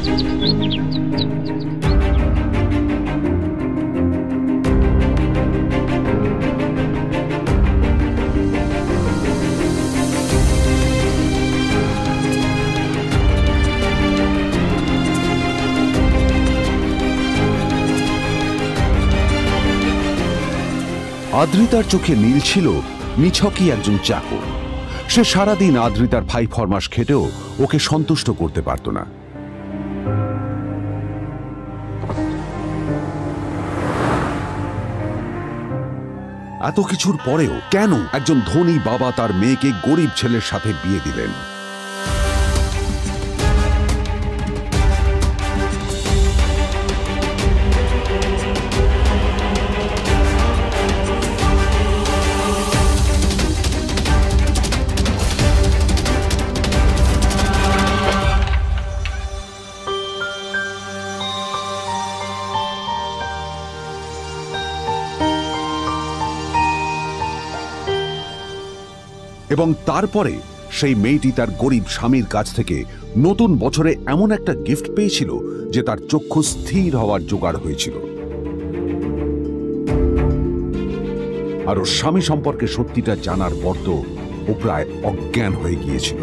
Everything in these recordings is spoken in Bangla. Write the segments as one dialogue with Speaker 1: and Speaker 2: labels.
Speaker 1: আদ্রিতার চোখে নীল ছিল নিছকই একজন চাকর। সে সারাদিন আদ্রিতার ভাই ফরমাস খেটেও ওকে সন্তুষ্ট করতে পারত না। এত কিছুর পরেও কেন একজন ধনী বাবা তার মেয়েকে গরিব ছেলের সাথে বিয়ে দিলেন? এবং তারপরে সেই মেয়েটি তার গরিব স্বামীর কাছ থেকে নতুন বছরে এমন একটা গিফট পেয়েছিল যে তার চক্ষু স্থির হওয়ার জোগাড় হয়েছিল। আর ওর স্বামী সম্পর্কে সত্যিটা জানার পর তো ও প্রায় অজ্ঞান হয়ে গিয়েছিল।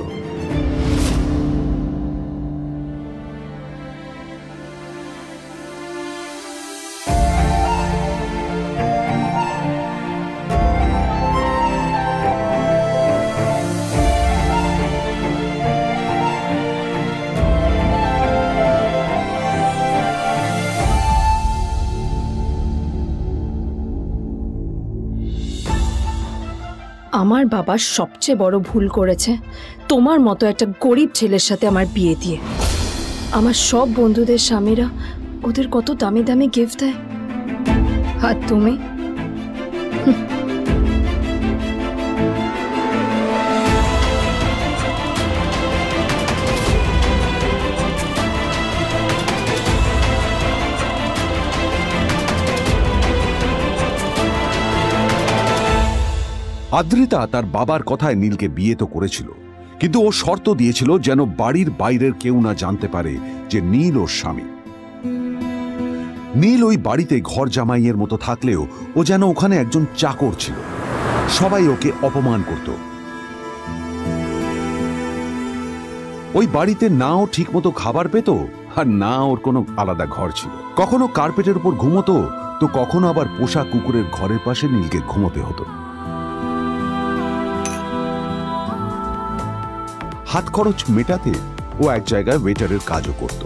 Speaker 2: আমার বাবা সবচেয়ে বড় ভুল করেছে তোমার মতো একটা গরিব ছেলের সাথে আমার বিয়ে দিয়ে। আমার সব বন্ধুদের স্বামীরা ওদের কত দামি দামি গিফট দেয়, আর তুমি
Speaker 1: আদ্রিতা তার বাবার কথায় নীলকে বিয়ে তো করেছিল, কিন্তু ও শর্ত দিয়েছিল যেন বাড়ির বাইরের কেউ না জানতে পারে যে নীল ওর স্বামী। নীল ওই বাড়িতে ঘর জামাইয়ের মতো থাকলেও ও যেন ওখানে একজন চাকর ছিল। সবাই ওকে অপমান করত। ওই বাড়িতে না ও ঠিক মতো খাবার পেত, আর না ওর কোনো আলাদা ঘর ছিল। কখনো কার্পেটের উপর ঘুমোতো, তো কখনো আবার পোষা কুকুরের ঘরের পাশে নীলকে ঘুমোতে হতো। হাত খরচ মেটাতে ও এক জায়গায় ওয়েটারের কাজও করত।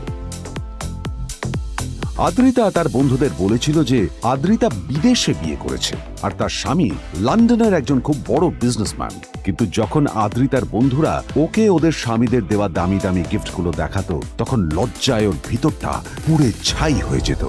Speaker 1: আদ্রিতা তার বন্ধুদের বলেছিল যে আদ্রিতা বিদেশে বিয়ে করেছে আর তার স্বামী লন্ডনের একজন খুব বড় বিজনেসম্যান। কিন্তু যখন আদ্রিতার বন্ধুরা ওকে ওদের স্বামীদের দেওয়া দামি দামি গিফটগুলো দেখাতো, তখন লজ্জায় ওর ভিতরটা পুড়ে ছাই হয়ে যেত।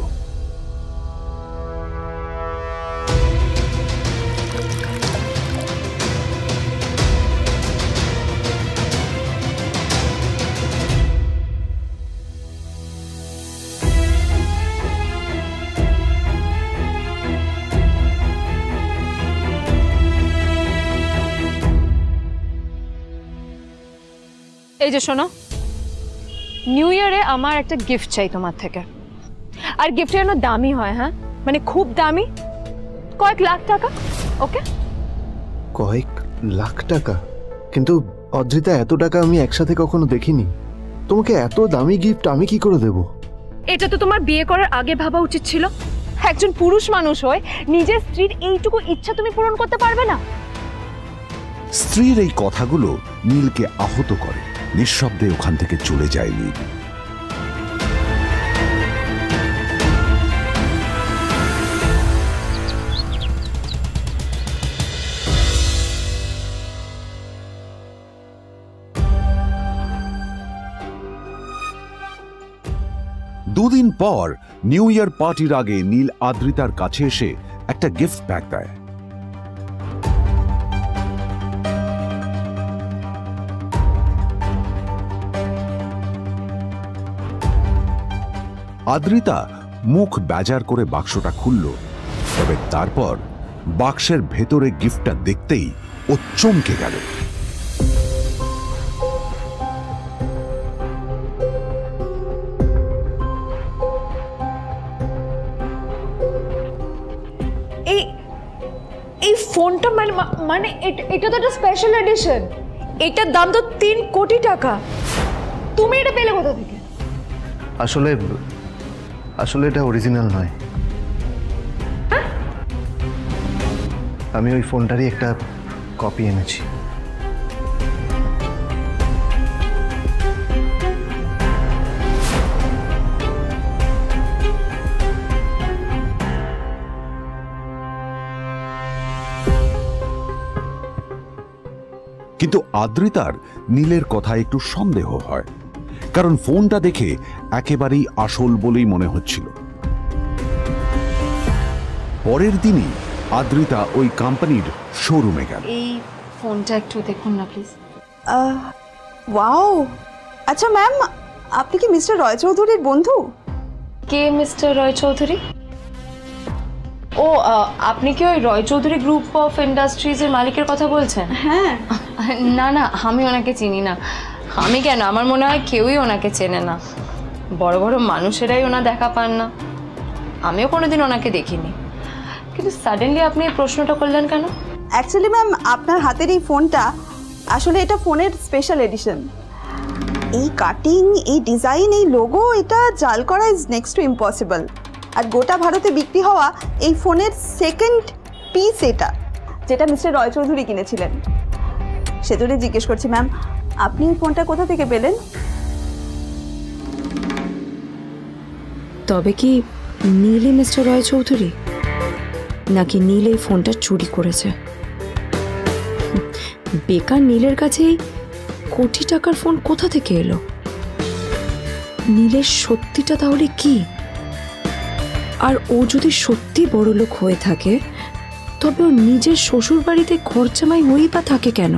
Speaker 2: এই যে শোনো, নিউ ইয়ারে আমার একটা গিফট চাই তোমার থেকে। আর গিফট যেন দামি হয়, হ্যাঁ, মানে খুব দামি, কয়েক লাখ টাকা। ওকে?
Speaker 3: কয়েক লাখ টাকা? কিন্তু অদ্রিতা, এত টাকা আমি একসাথে কখনো দেখিনি। তোমাকে এত দামি গিফট আমি কি করে দেব?
Speaker 2: এটা তো তোমার বিয়ে করার আগে ভাবা উচিত ছিল। একজন পুরুষ মানুষ হয়ে নিজের স্ত্রীর এইটুকু ইচ্ছা তুমি পূরণ করতে পারবে না?
Speaker 1: স্ত্রীর এই কথাগুলো নীলকে আহত করে। নিঃশব্দে ওখান থেকে চলে যায় নীল। দুদিন পর নিউ ইয়ার পার্টির আগে নীল আদ্রিতার কাছে এসে একটা গিফট প্যাক দেয়। আদ্রিতা মুখ বেজার করে বাক্সটা খুলল, তবে তারপর বাক্সের ভেতরে গিফটটা দেখতেই ও চমকে গেল।
Speaker 2: ফোনটা মানে এটা তো একটা স্পেশাল এডিশন, এটার দাম তো 3 কোটি টাকা। তুমি এটা পেলে কোথা থেকে?
Speaker 3: আসলে আসলে এটা অরিজিনাল নয়, আমি ওই ফোনটারই একটা কপি এনেছি।
Speaker 1: কিন্তু আদ্রিতার নীলের কথায় একটু সন্দেহ হয়, কারণ ফোনটা দেখে একেবারেই আসল বলেই মনে হচ্ছিল। পরের দিনই আদ্রিতা ওই কোম্পানির শোরুমে গেল।
Speaker 2: এই ফোনটা একটু দেখুন না প্লিজ।
Speaker 4: ওয়াও, আচ্ছা ম্যাম, আপনি কি মিস্টার রয় চৌধুরীর বন্ধু?
Speaker 2: কে মিস্টার রয় চৌধুরী? ও, আপনি কি ওই রয় চৌধুরী গ্রুপ অফ ইন্ডাস্ট্রিজের মালিকের কথা বলছেন?
Speaker 4: হ্যাঁ।
Speaker 2: না না, আমি ওনাকে চিনি না। আমি কেন, আমার মনে হয় কেউই ওনাকে চেনে না। বড় বড় মানুষেরাই ওনা দেখা পান না। আমিও কোনোদিন ওনাকে দেখিনি, কিন্তু সাডেনলি আপনি এই প্রশ্নটা করলেন কেন?
Speaker 4: অ্যাকচুয়ালি ম্যাম, আপনার হাতের এই ফোনটা আসলে এটা ফোনের স্পেশাল এডিশন। এই কাটিং, এই ডিজাইন, এই লোগো, এটা জাল করা ইজ নেক্সট টু ইম্পসিবল। আর গোটা ভারতে বিক্রি হওয়া এই ফোনের সেকেন্ড পিস এটা, যেটা মিস্টার রয় চৌধুরী কিনেছিলেন। সেজন্য জিজ্ঞেস করছি ম্যাম, আপনি এই ফোনটা কোথা থেকে পেলেন?
Speaker 2: তবে কি নীলই মিস্টার রয় চৌধুরী, নাকি নীল এই ফোনটা চুরি করেছে? বেকার নীলের কাছেই কোটি টাকার ফোন কোথা থেকে এলো? নীলের সত্যিটা তাহলে কি? আর ও যদি সত্যি বড় লোক হয়ে থাকে, তবে ও নিজের শ্বশুর বাড়িতে খরচামাই হয়েই বা থাকে কেন?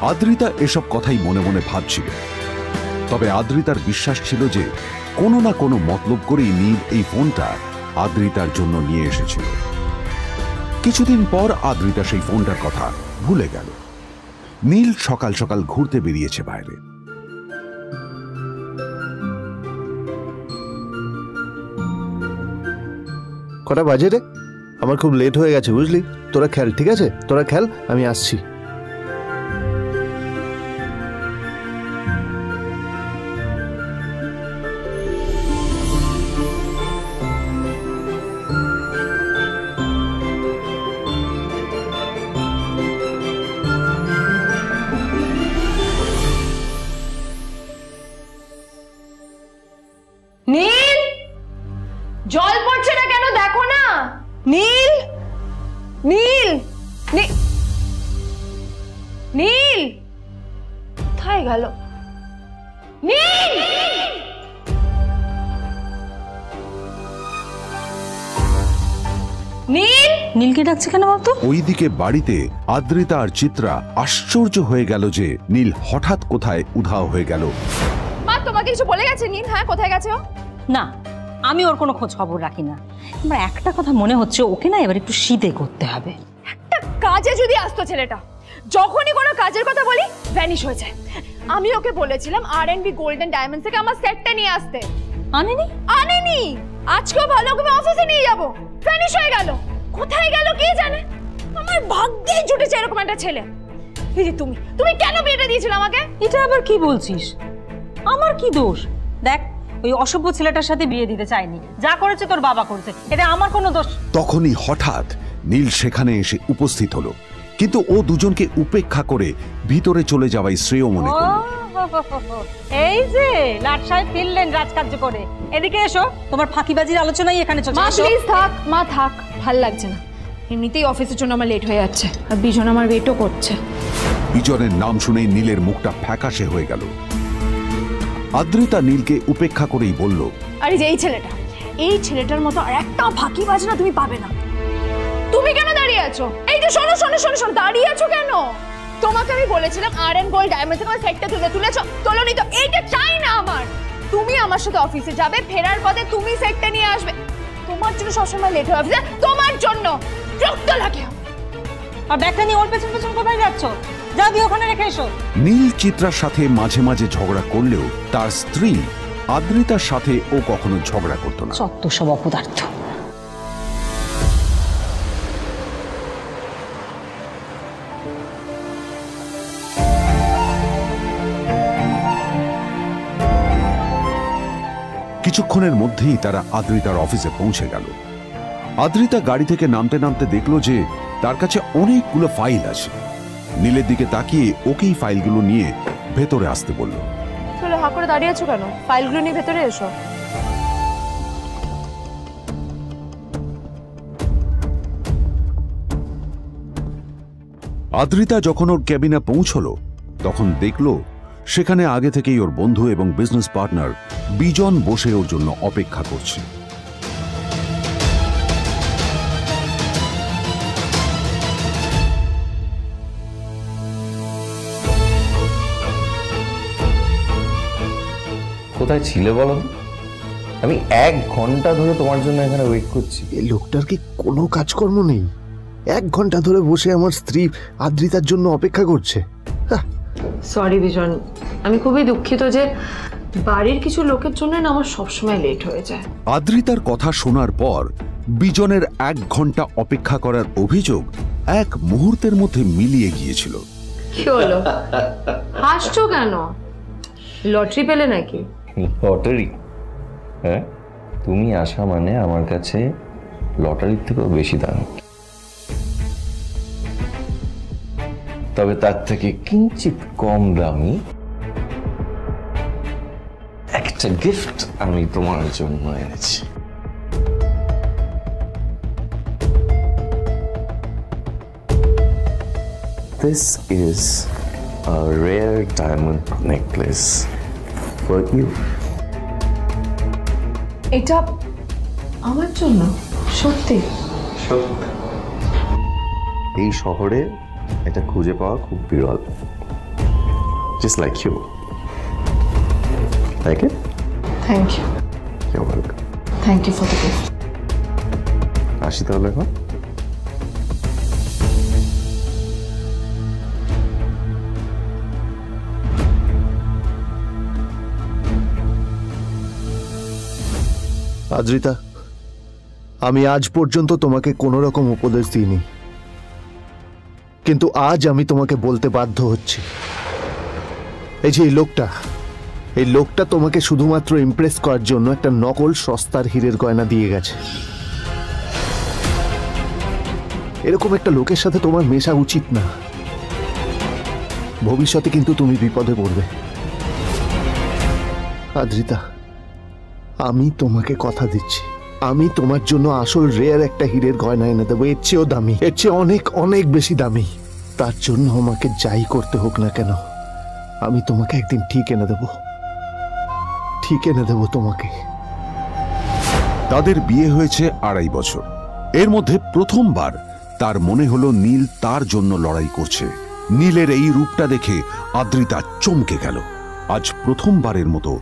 Speaker 1: আদ্রিতা এসব কথাই মনে মনে ভাবছিল। তবে আদ্রিতার বিশ্বাস ছিল যে কোনো না কোনো মতলব করেই নীল এই ফোনটা আদ্রিতার জন্য নিয়ে এসেছিল। কিছুদিন পর আদ্রিতা সেই ফোনটার কথা ভুলে গেল। নীল সকাল সকাল ঘুরতে বেরিয়েছে বাইরে।
Speaker 3: কটা বাজে রে? আমার খুব লেট হয়ে গেছে বুঝলি। তোরা খেল, ঠিক আছে? তোরা খেল, আমি আসছি।
Speaker 2: নীল, জল পড়ছে না কেন দেখো না। নীল, নীল, নীল কোথায় গেল? নীল, নীল,
Speaker 5: নীলকে ডাকছে কেন বলতো?
Speaker 1: ওইদিকে বাড়িতে আদ্রিতা আর চিত্রা আশ্চর্য হয়ে গেল যে নীল হঠাৎ কোথায় উধাও হয়ে গেল।
Speaker 2: মা তোমাকে কিছু বলে গেছে নীল? হ্যাঁ, কোথায় গেছে ও?
Speaker 5: না, আমি ওর কোনো খোঁজ খবর রাখি না। আমার একটা কথা মনে হচ্ছে, ওকে না এবার একটু শীতে করতে হবে।
Speaker 2: একটা কাজে যদি আসতো ছেলেটা, যখনই কোনো কাজের কথা বলি ভ্যানিশ হয়ে যায়। আমি ওকে বলেছিলাম R&B গোল্ডেন ডায়মন্ডস থেকে আমার সেটটা নিয়ে আসতে,
Speaker 5: আনেনি।
Speaker 2: আনেনি। আজকেও ভালো ওকে অফিসে নিয়ে যাবো, ভ্যানিশ হয়ে গেল। কোথায় গেল কে জানে। আমার ভাগ্যেই জুটেছে এরকম একটা ছেলে। এই যে তুমি কেন বিয়েটা দিয়েছিলে আমাকে?
Speaker 5: এটা আবার কি বলছিস? আমার কি দোষ? দেখ, ওই অসভ্য ছেলেটার সাথে বিয়ে দিতে চাইনি। যা করেছে তোর বাবা করেছে, এটা আমার কোনো দোষ।
Speaker 1: তখনই হঠাৎ নীল সেখানে এসে উপস্থিত হলো, কিন্তু ও দুজনকে উপেক্ষা করে ভিতরে চলে যাওয়াই শ্রেয় মনে করল।
Speaker 5: এই যে লাট সাহেব ফিরলেন রাজকার্য করে। এদিকে এসো, তোমার ফাঁকিবাজির আলোচনাই এখানে চলছে।
Speaker 2: মা প্লিজ থাক, মা থাক, ভাল লাগছে না। এমনিতেই অফিসের জন্য আমার লেট হয়ে যাচ্ছে, আর বিজন আমার ওয়েটও করছে।
Speaker 1: বিজনের নাম শুনেই নীলের মুখটা ফ্যাকাশে হয়ে গেল। আদ্রিতা নীলকে উপেক্ষা করেই বলল,
Speaker 2: আরে যে এই ছেলেটার মতো আর একটা ফাঁকিবাজ না তুমি পাবে না। তুমি কেন দাঁড়িয়ে আছো? এই যে শোনো শোনো শোনো শোনো, দাঁড়িয়ে আছো কেন? তোমাকে আমি বলেছিলাম R&B গোল্ড ডায়মন্ডস থেকে সেটটা তুলেছো, তোলোনি তো। এইটা চাই না আমার। তুমি আমার সাথে অফিসে যাবে, ফেরার পথে তুমি সেটটা নিয়ে আসবে। তোমার জন্য সবসময় লেট হয় অফিসে, তোমার জন্য বিরক্ত লাগে।
Speaker 5: আর ব্যাগটা নিয়ে ওর পেছন পেছন কোথায় যাচ্ছ? যা দিয়ে ওখানে রেখে এসো।
Speaker 1: নীল চিত্রার সাথে মাঝে মাঝে ঝগড়া করলেও তার স্ত্রী আদ্রিতার সাথে ও কখনো ঝগড়া করত না।
Speaker 5: সত্য সব অপদার্থ।
Speaker 1: কিছুক্ষণের মধ্যেই তারা আদ্রিতার অফিসে পৌঁছে গেল। আদ্রিতা গাড়ি থেকে নামতে নামতে দেখলো যে তার কাছে অনেকগুলো ফাইল আছে। নীলের দিকে তাকিয়ে ওকেই ফাইলগুলো নিয়ে ভেতরে আসতে বলল।
Speaker 2: চলো, হা করে দাঁড়িয়ে আছো কেন? ফাইলগুলো নিয়ে ভেতরে এসো।
Speaker 1: আদ্রিতা যখন ওর ক্যাবিনে পৌঁছলো তখন দেখলো সেখানে আগে থেকেই ওর বন্ধু এবং বিজনেস পার্টনার বিজন বসে ওর জন্য অপেক্ষা করছে।
Speaker 6: কোথায় ছিলে বলো? আমি 1 ঘন্টা ধরে তোমার জন্য এখানে ওয়েট করছি।
Speaker 3: এই লোকটার কি কোনো কাজকর্ম নেই? 1 ঘন্টা ধরে বসে আমার স্ত্রী আদ্রিতার জন্য অপেক্ষা করছে।
Speaker 2: সরি বিজন, আমি খুবই দুঃখিত যে বাড়ির কিছু লোকের জন্য না আমার সবসময় লেট হয়ে যায়।
Speaker 1: আদ্রিতার কথা শোনার পর বিজনের 1 ঘন্টা অপেক্ষা করার অভিযোগ 1 মুহূর্তের মধ্যে মিলিয়ে গিয়েছিল।
Speaker 2: কি হলো, হাসছো কেন? লটারি পেলে নাকি?
Speaker 6: লটারি? হ্যাঁ, তুমি আসা মানে আমার কাছে লটারির থেকেও বেশি দাম। তবে তার থেকে কিঞ্চিত কম দামি একটা গিফট আমি তোমার জন্য এনেছি। This is a rare diamond necklace for you.
Speaker 2: এটা আমার জন্য? সত্যি?
Speaker 6: এই শহরে এটা খুঁজে পাওয়া খুব বিরল। Just like you. Like it?
Speaker 2: Thank you.
Speaker 6: You're welcome.
Speaker 2: Thank you for the gift.
Speaker 6: আসি তাহলে এখন।
Speaker 3: আদ্রিতা, আমি আজ পর্যন্ত তোমাকে কোনো রকম উপদেশ দিইনি, কিন্তু আজ আমি তোমাকে বলতে বাধ্য হচ্ছি। এই যে এই লোকটা তোমাকে শুধুমাত্র ইমপ্রেস করার জন্য একটা নকল সস্তার হীরের গয়না দিয়ে গেছে। এরকম একটা লোকের সাথে তোমার মেশা উচিত না। ভবিষ্যতে কিন্তু তুমি বিপদে পড়বে। আদ্রিতা, আমি তোমাকে কথা দিচ্ছি, আমি তোমার জন্য আসল রেয়ার একটা হীরের গয়না এনে দেবো, এর চেয়েও দামি, এর চেয়ে অনেক অনেক বেশি দামি। তার জন্য আমাকে যাই করতে হোক না কেন, আমি তোমাকে একদিন ঠিক এনে দেবো, ঠিক এনে দেবো তোমাকে।
Speaker 1: তাদের বিয়ে হয়েছে 2.5 বছর। এর মধ্যে প্রথমবার তার মনে হলো নীল তার জন্য লড়াই করছে। নীলের এই রূপটা দেখে আদ্রিতা চমকে গেল। আজ প্রথমবারের মতো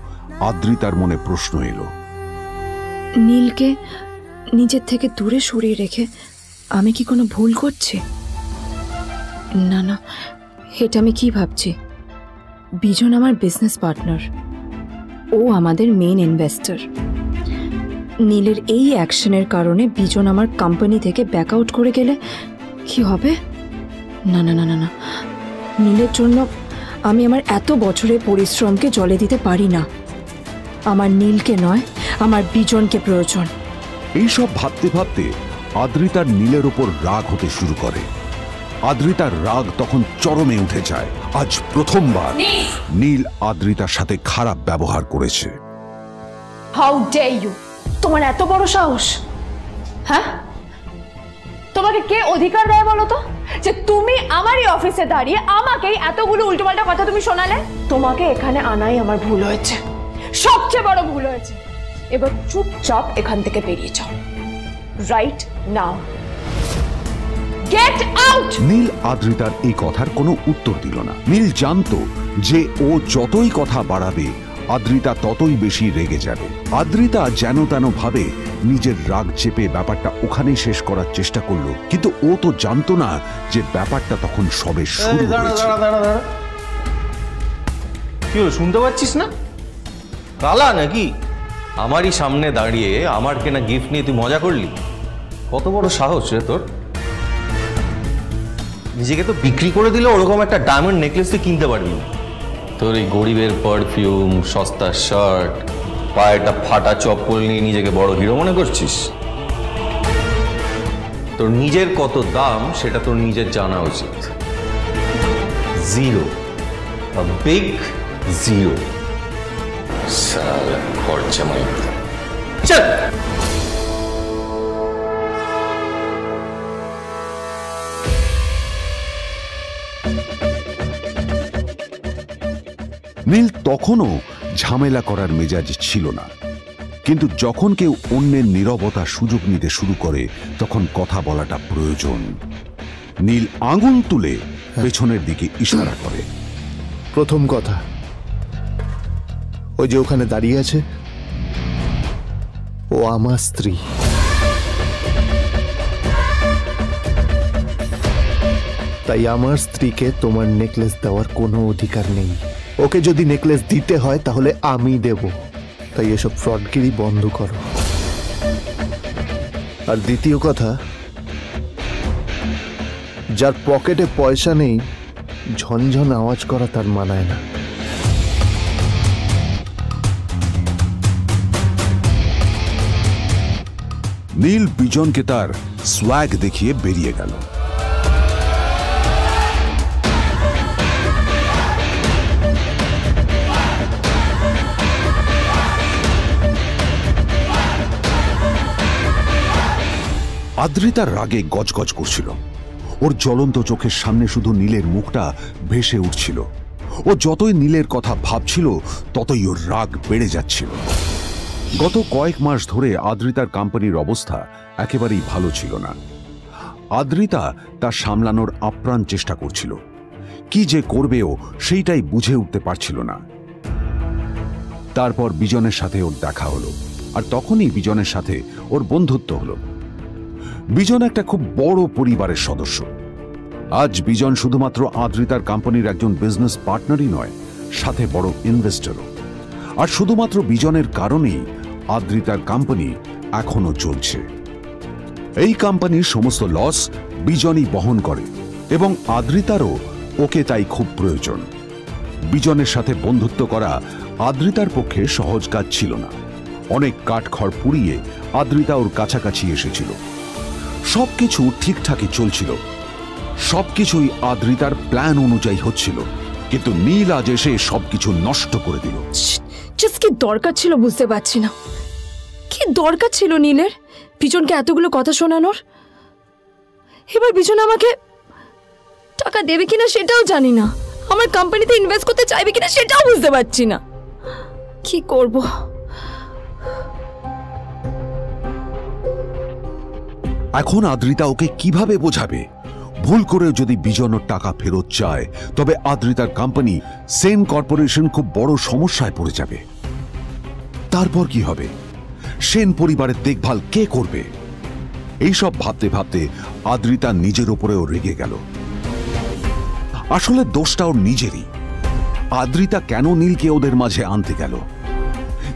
Speaker 1: আদ্রিতার মনে প্রশ্ন এলো,
Speaker 2: নীলকে নিজের থেকে দূরে সরিয়ে রেখে আমি কি কোনো ভুল করছি? না না, এটা আমি কি ভাবছি? বিজন আমার বিজনেস পার্টনার, ও আমাদের মেইন ইনভেস্টর। নীলের এই অ্যাকশনের কারণে বিজন আমার কোম্পানি থেকে ব্যাক আউট করে গেলে কি হবে? না না না না না, নীলের জন্য আমি আমার এত বছরের পরিশ্রমকে জলে দিতে পারি না। আমার নীলকে নয়, আমার বিজনকে প্রয়োজন।
Speaker 1: এইসব ভাবতে ভাবতে আদ্রিতার নীলের ওপর রাগ হতে শুরু করে। আদ্রিতার রাগ তখন চরমে উঠে যায়। আজ প্রথমবার নীল আদ্রিতার সাথে খারাপ ব্যবহার করেছে।
Speaker 2: How dare you! তোমার এত বড় সাহস! হ্যাঁ, তোমাকে কে অধিকার দেয় বলো তো যে তুমি আমারই অফিসে দাঁড়িয়ে আমাকেই এতগুলো উল্টোপাল্টা কথা তুমি শোনালে? তোমাকে এখানে আনাই আমার ভুল হয়েছে, সবচেয়ে বড় ভুল হয়েছে। এবার চুপচাপ এখান থেকে বেরিয়ে যাও, right now. Get out!
Speaker 1: Neel আদ্রিতার এই কথার কোনো উত্তর দিল না। নীল জানতো যে ও যতই কথা বাড়াবে আদ্রিতা ততই বেশি রেগে যাবে। আদ্রিতা যেন তেন ভাবে নিজের রাগ চেপে ব্যাপারটা ওখানেই শেষ করার চেষ্টা করলো, কিন্তু ও তো জানতো না যে ব্যাপারটা তখন সবে শুরু হয়েছে।
Speaker 6: কি হলো, শুনতে পাচ্ছিস না? কালা নাকি? আমারই সামনে দাঁড়িয়ে আমার কেনা গিফট নিয়ে তুই মজা করলি? কত বড় সাহস রে তোর! নিজেকে তো বিক্রি করে দিলে ওরকম একটা ডায়মন্ড নেকলেস তুই কিনতে পারবি। তোর এই গরিবের পারফিউম, সস্তা শার্ট, পায়ে একটা ফাটা চপ্পল নিয়ে নিজেকে বড় হিরো মনে করছিস? তোর নিজের কত দাম সেটা তোর নিজের জানা উচিত। Zero, big zero. সালা খরচা মাই চল।
Speaker 1: নীল তখনও ঝামেলা করার মেজাজ ছিল না, কিন্তু যখন কেউ অন্যের নীরবতা সুযোগ নিতে শুরু করে তখন কথা বলাটা প্রয়োজন। নীল আঙুল তুলে পেছনের দিকে ইশারা করে।
Speaker 3: প্রথম কথা, ওই যে ওখানে দাঁড়িয়ে আছে, ও আমার স্ত্রী। তাই আমার স্ত্রীকে তোমার নেকলেস দেওয়ার কোনো অধিকার নেই। ওকে যদি নেকলেস দিতে হয় তাহলে আমি দেব। তাই এসব ফ্রডগিরি বন্ধ করো। আর দ্বিতীয় কথা, যার পকেটে পয়সা নেই ঝনঝন আওয়াজ করা তার মানায় না।
Speaker 1: নীল বিজনকে তার সোয়াগ দেখিয়ে বেরিয়ে গেল। আদ্রিতার রাগে গজগজ করছিল। ওর জ্বলন্ত চোখের সামনে শুধু নীলের মুখটা ভেসে উঠছিল। ও যতই নীলের কথা ভাবছিল ততই ওর রাগ বেড়ে যাচ্ছিল। গত কয়েক মাস ধরে আদ্রিতার কোম্পানির অবস্থা একেবারেই ভালো ছিল না। আদ্রিতা তা সামলানোর আপ্রাণ চেষ্টা করছিল। কি যে করবেও সেইটাই বুঝে উঠতে পারছিল না। তারপর বিজনের সাথে ওর দেখা হলো, আর তখনই বিজনের সাথে ওর বন্ধুত্ব হলো। বিজন একটা খুব বড় পরিবারের সদস্য। আজ বিজন শুধুমাত্র আদ্রিতার কোম্পানির একজন বিজনেস পার্টনারই নয়, সাথে বড় ইনভেস্টরও। আর শুধুমাত্র বিজনের কারণেই আদ্রিতার কোম্পানি এখনো চলছে। এই কোম্পানির সমস্ত লস বিজনই বহন করে এবং আদ্রিতারও ওকে তাই খুব প্রয়োজন। বিজনের সাথে বন্ধুত্ব করা আদ্রিতার পক্ষে সহজ কাজ ছিল না। অনেক কাঠখড় পুড়িয়ে আদ্রিতা ওর কাছাকাছি এসেছিল। সবকিছু ঠিকঠাকই চলছিল, সবকিছুই আদ্রিতার প্ল্যান অনুযায়ী হচ্ছিল, কিন্তু নীল আজ এসে সবকিছু নষ্ট করে দিল।
Speaker 2: কি দরকার ছিল বুঝতে পারছি না। কি দরকার ছিল নীলের বিজনকে এতগুলো কথা শোনানোর? এবার বিজন আমাকে টাকা দেবে কিনা সেটাও জানি না। আমার কোম্পানিতে ইনভেস্ট করতে চাইবে কিনা সেটাও বুঝতে পারছি না। কি করব?
Speaker 1: এখন আদ্রিতা ওকে কিভাবে বোঝাবে? ভুল করে যদি বিজন ওর টাকা ফেরত চায় তবে আদ্রিতার কোম্পানি সেন কর্পোরেশন খুব বড় সমস্যায় পড়ে যাবে। তারপর কি হবে? সেন পরিবারের দেখভাল কে করবে? এইসব ভাবতে ভাবতে আদ্রিতা নিজের উপরেও রেগে গেল। আসলে দোষটা ওর নিজেরই। আদ্রিতা কেন নীলকে ওদের মাঝে আনতে গেল?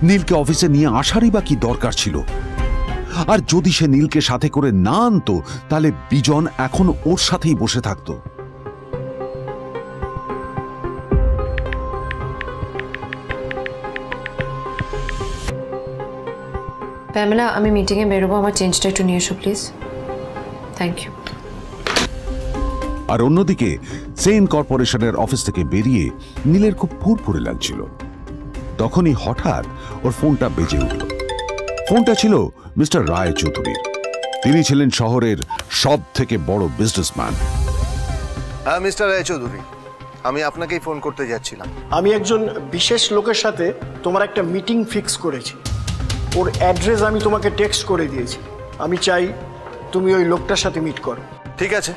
Speaker 1: নীলকে অফিসে নিয়ে আসারই বা কি দরকার ছিল? আর যদি সে নীলকে সাথে করে না আনতো তাহলে বিজন এখন ওর সাথেই বসে থাকতো।
Speaker 7: প্যামেলা, আমি মিটিংয়ে বেরোবো, আমার চেঞ্জটা একটু নিয়ে এসো প্লিজ। Thank you.
Speaker 1: আর অন্যদিকে সেন কর্পোরেশনের অফিস থেকে বেরিয়ে নীলের খুব ফুরফুরে লাগছিল। তখনই হঠাৎ ওর ফোনটা বেজে উঠল। ফোনটা ছিল মিস্টার রায় চৌধুরীর। তিনি ছিলেন শহরের সব থেকে বড় বিজনেসম্যান।
Speaker 3: হ্যাঁ মিস্টার রায় চৌধুরী, আমি আপনাকেই ফোন করতে যাচ্ছিলাম।
Speaker 8: আমি একজন বিশেষ লোকের সাথে তোমার একটা মিটিং ফিক্স করেছি। ওর অ্যাড্রেস আমি তোমাকে টেক্সট করে দিয়েছি। আমি চাই তুমি ওই লোকটার সাথে মিট করো।
Speaker 3: ঠিক আছে,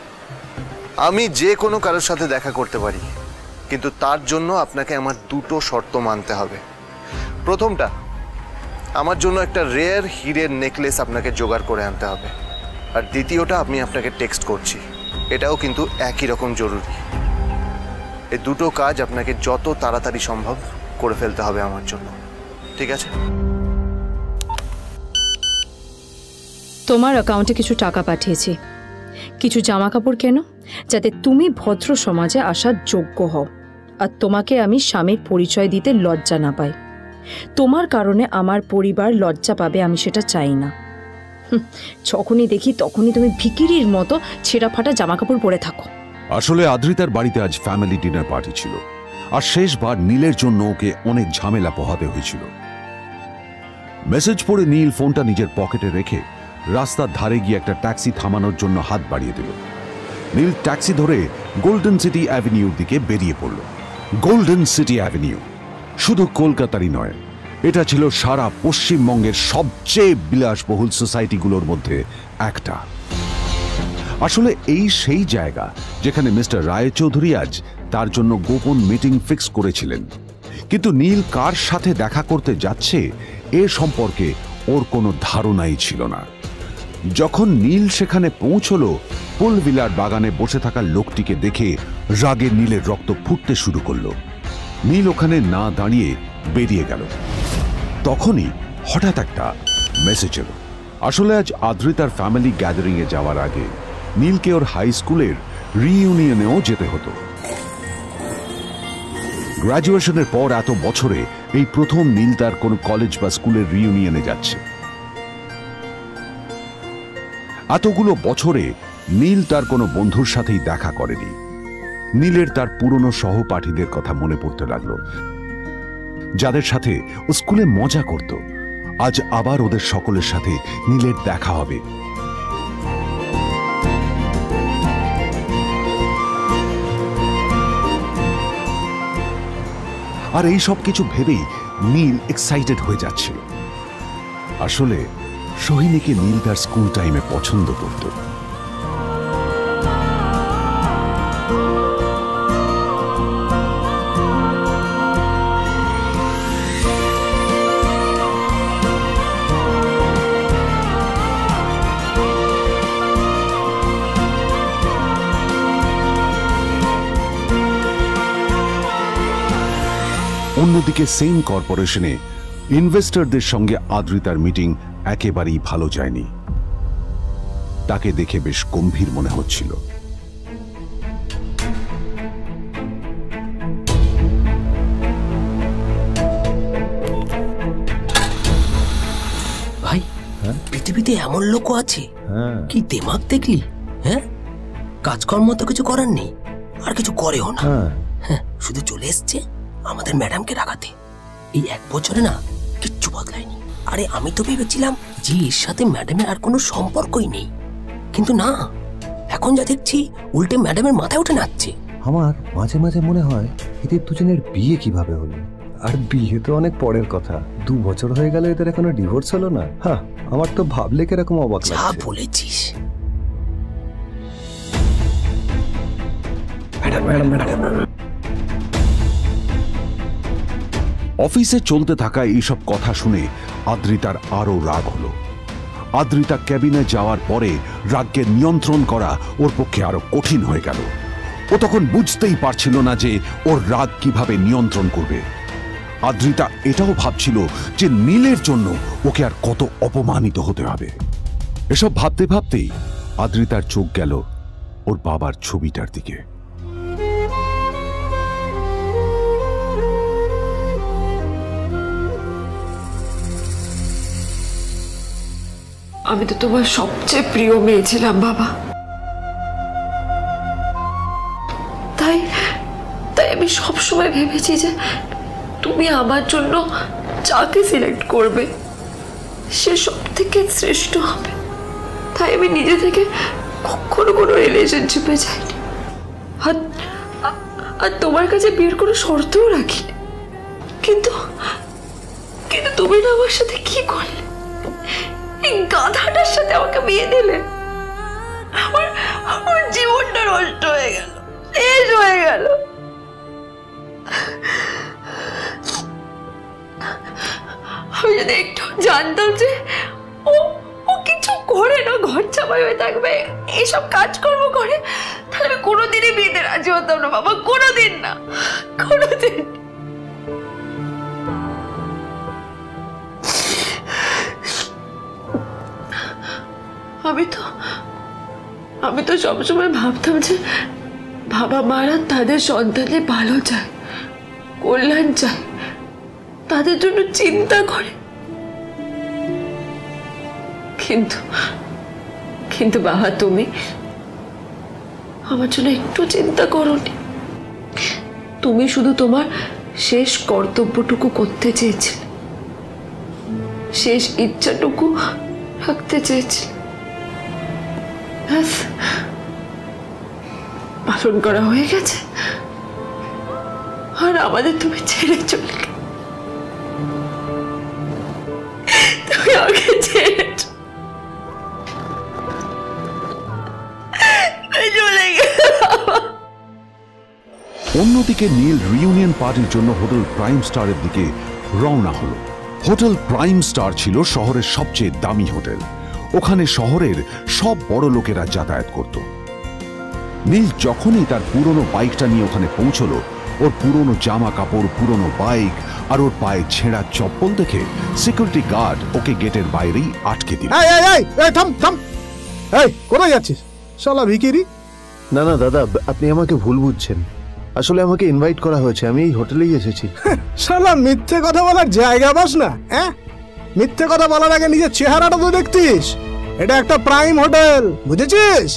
Speaker 3: আমি যে কোনো কারোর সাথে দেখা করতে পারি, কিন্তু তার জন্য আপনাকে আমার দুটো শর্ত মানতে হবে। প্রথমটা, আমার জন্য একটা রেয়ার হীরের নেকলেস আপনাকে জোগাড় করে আনতে হবে। আর দ্বিতীয়টা, আমি আপনাকে টেক্সট করছি, এটাও কিন্তু একই রকম জরুরি। এই দুটো কাজ আপনাকে যত তাড়াতাড়ি সম্ভব করে ফেলতে হবে আমার জন্য, ঠিক আছে?
Speaker 2: তোমার অ্যাকাউন্টে কিছু টাকা পাঠিয়েছি। কিছু জামা কাপড় কেনো, যাতে তুমি ভদ্র সমাজে আসার যোগ্য হও আর তোমাকে আমি স্বামীর পরিচয় দিতে লজ্জা না পাই। তোমার কারণে আমার পরিবার লজ্জা পাবে, আমি সেটা চাই না। যখনই দেখি তখনই তুমি ভিখিরির মতো ছেঁড়া ফাটা জামা কাপড় পরে থাকো।
Speaker 1: আসলে আদ্রিতার বাড়িতে আজ ফ্যামিলি ডিনার পার্টি ছিল, আর শেষবার নীলের জন্য ওকে অনেক ঝামেলা পোহাতে হয়েছিল। মেসেজ পড়ে নীল ফোনটা নিজের পকেটে রেখে রাস্তার ধারে গিয়ে একটা ট্যাক্সি থামানোর জন্য হাত বাড়িয়ে দিল। নীল ট্যাক্সি ধরে গোল্ডেন সিটি অ্যাভিনিউর দিকে বেরিয়ে পড়ল। গোল্ডেন সিটি অ্যাভিনিউ শুধু কলকাতারই নয়, এটা ছিল সারা পশ্চিমবঙ্গের সবচেয়ে বিলাসবহুল সোসাইটিগুলোর মধ্যে একটা। আসলে এই সেই জায়গা যেখানে মিস্টার রায়চৌধুরী আজ তার জন্য গোপন মিটিং ফিক্স করেছিলেন। কিন্তু নীল কার সাথে দেখা করতে যাচ্ছে এ সম্পর্কে ওর কোনো ধারণাই ছিল না। যখন নীল সেখানে পৌঁছলো, পুলভিলার বাগানে বসে থাকা লোকটিকে দেখে রাগে নীলের রক্ত ফুটতে শুরু করলো। নীল ওখানে না দাঁড়িয়ে বেরিয়ে গেল। তখনই হঠাৎ একটা মেসেজ এলো। আসলে আজ আদ্রিতার ফ্যামিলি গ্যাদারিং এ যাওয়ার আগে নীলকে ওর হাই স্কুলের রিইউনিয়নেও যেতে হতো। গ্র্যাজুয়েশনের পর এত বছরে এই প্রথম নীল তার কোনো কলেজ বা স্কুলের রিইউনিয়নে যাচ্ছে। এতগুলো বছরে নীল তার কোনো বন্ধুর সাথেই দেখা করেনি। নীলের তার পুরনো সহপাঠীদের কথা মনে পড়তে লাগলো, যাদের সাথে ও স্কুলে মজা করত। আজ আবার ওদের সকলের সাথে নীলের দেখা হবে। আর এই সব কিছু ভেবেই নীল এক্সাইটেড হয়ে যাচ্ছিল। আসলে সোহিনীকে নীল তার স্কুল টাইমে পছন্দ করত। অন্যদিকে সেম কর্পোরেশনে ইনভেস্টরদের সঙ্গে আদ্রিতার মিটিং একেবারেই ভালো যায়নি। তাকে দেখে বেশ গম্ভীর মনে হচ্ছিল।
Speaker 9: ভাই, পৃথিবীতে এমন লোকও আছে, কি দিমাগ দেখলি? হ্যাঁ, কাজকর্ম তো কিছু করার নেই, আর কিছু করেও না। হ্যাঁ, শুধু চলে এসছে আমাদের ম্যাডামকে রাখাতে। এই 1 বছরে না কিচ্ছু বদলায়নি। আরে আমি তো ভেবেছিলাম যে এর সাথে ম্যাডামের আর কোনো সম্পর্কই নেই, কিন্তু না, এখন যা দেখছি উল্টে ম্যাডামের মাথায় উঠে নাচছে।
Speaker 10: আমার মাঝে মাঝে মনে হয় এদের দুজনের বিয়ে কিভাবে হলো। আর বিয়ে তো অনেক পরের কথা, 2 বছর হয়ে গেল এদের এখনো ডিভোর্স হলো না। হ্যাঁ, আমার তো ভাবলে কিরকম অবাক লাগছে।
Speaker 9: যা বলেছিস।
Speaker 1: অফিসে চলতে থাকা এইসব কথা শুনে আদ্রিতার আরো রাগ হলো। আদ্রিতা ক্যাবিনে যাওয়ার পরে রাগকে নিয়ন্ত্রণ করা ওর পক্ষে আরো কঠিন হয়ে গেল। ও তখন বুঝতেই পারছিল না যে ওর রাগ কিভাবে নিয়ন্ত্রণ করবে। আদ্রিতা এটাও ভাবছিল যে নীলের জন্য ওকে আর কত অপমানিত হতে হবে। এসব ভাবতে ভাবতেই আদ্রিতার চোখ গেল ওর বাবার ছবিটার দিকে।
Speaker 7: আমি তো তোমার সবচেয়ে প্রিয় মেয়ে ছিলাম বাবা, তাই তাই আমি সবসময় ভেবেছি যে তুমি আমার জন্য যাকে সিলেক্ট করবে সে সব থেকে শ্রেষ্ঠ হবে। তাই আমি নিজে থেকে কখনো কোনো রিলেশনশিপে যাইনি, আর তোমার কাছে বিয়ের কোনো শর্তও রাখিনি। কিন্তু কিন্তু তুমি না আমার সাথে কি করলে? এই গাধাটার সাথে আমাকে বিয়ে দিলে। আমার জীবনটা নষ্ট হয়ে গেল, শেষ হয়ে গেল। আমি যদি একটু জানতাম যে ও কিছু করে না, ঘর চাপাই হয়ে থাকবে, এইসব কাজকর্ম করে, তাহলে আমি কোনোদিনই বিয়েতে রাজি হতাম না বাবা, কোনোদিন না, কোনোদিন। আমি তো সবসময় ভাবতাম যে বাবা মারা তাদের সন্তানের ভালো চায়, কল্যাণ চায়, তাদের জন্য চিন্তা করে, কিন্তু কিন্তু বাবা তুমি আমার জন্য একটু চিন্তা করোনি। তুমি শুধু তোমার শেষ কর্তব্যটুকু করতে চেয়েছিলে, শেষ ইচ্ছাটুকু রাখতে চেয়েছিলে, পালন করা হয়ে গেছে, আর আমাদের তুমি ছেড়ে চলে গেলে। তুমি আমাকে ছেড়ে চলে গেলে।
Speaker 1: অন্যদিকে নীল রিইউনিয়ন পার্টির জন্য হোটেল প্রাইম স্টারের দিকে রওনা হলো। হোটেল প্রাইম স্টার ছিল শহরের সবচেয়ে দামি হোটেল। ওখানে শহরের সব বড় লোকেরা যাতায়াত করত। নীল যখনই তার পুরনো বাইকটা নিয়ে ওখানে পৌঁছলো, ওর পুরনো জামা কাপড়, পুরনো বাইক আর ওর পায়ে ছেঁড়া চপ্পল দেখে সিকিউরিটি গার্ড ওকে গেটের বাইরেই আটকে দিল।
Speaker 3: কোথায় যাচ্ছিস শালা ভিখিরি? না না দাদা, আপনি আমাকে ভুল বুঝছেন। আসলে আমাকে ইনভাইট করা হয়েছে, আমি এই হোটেলেই এসেছি।
Speaker 11: শালা মিথ্যে কথা বলার জায়গা পাস না? হ্যাঁ, মিথ্যে কথা বলার আগে নিজের চেহারাটা তো দেখতিস। এটা একটা প্রাইম হোটেল, বুঝেছিস?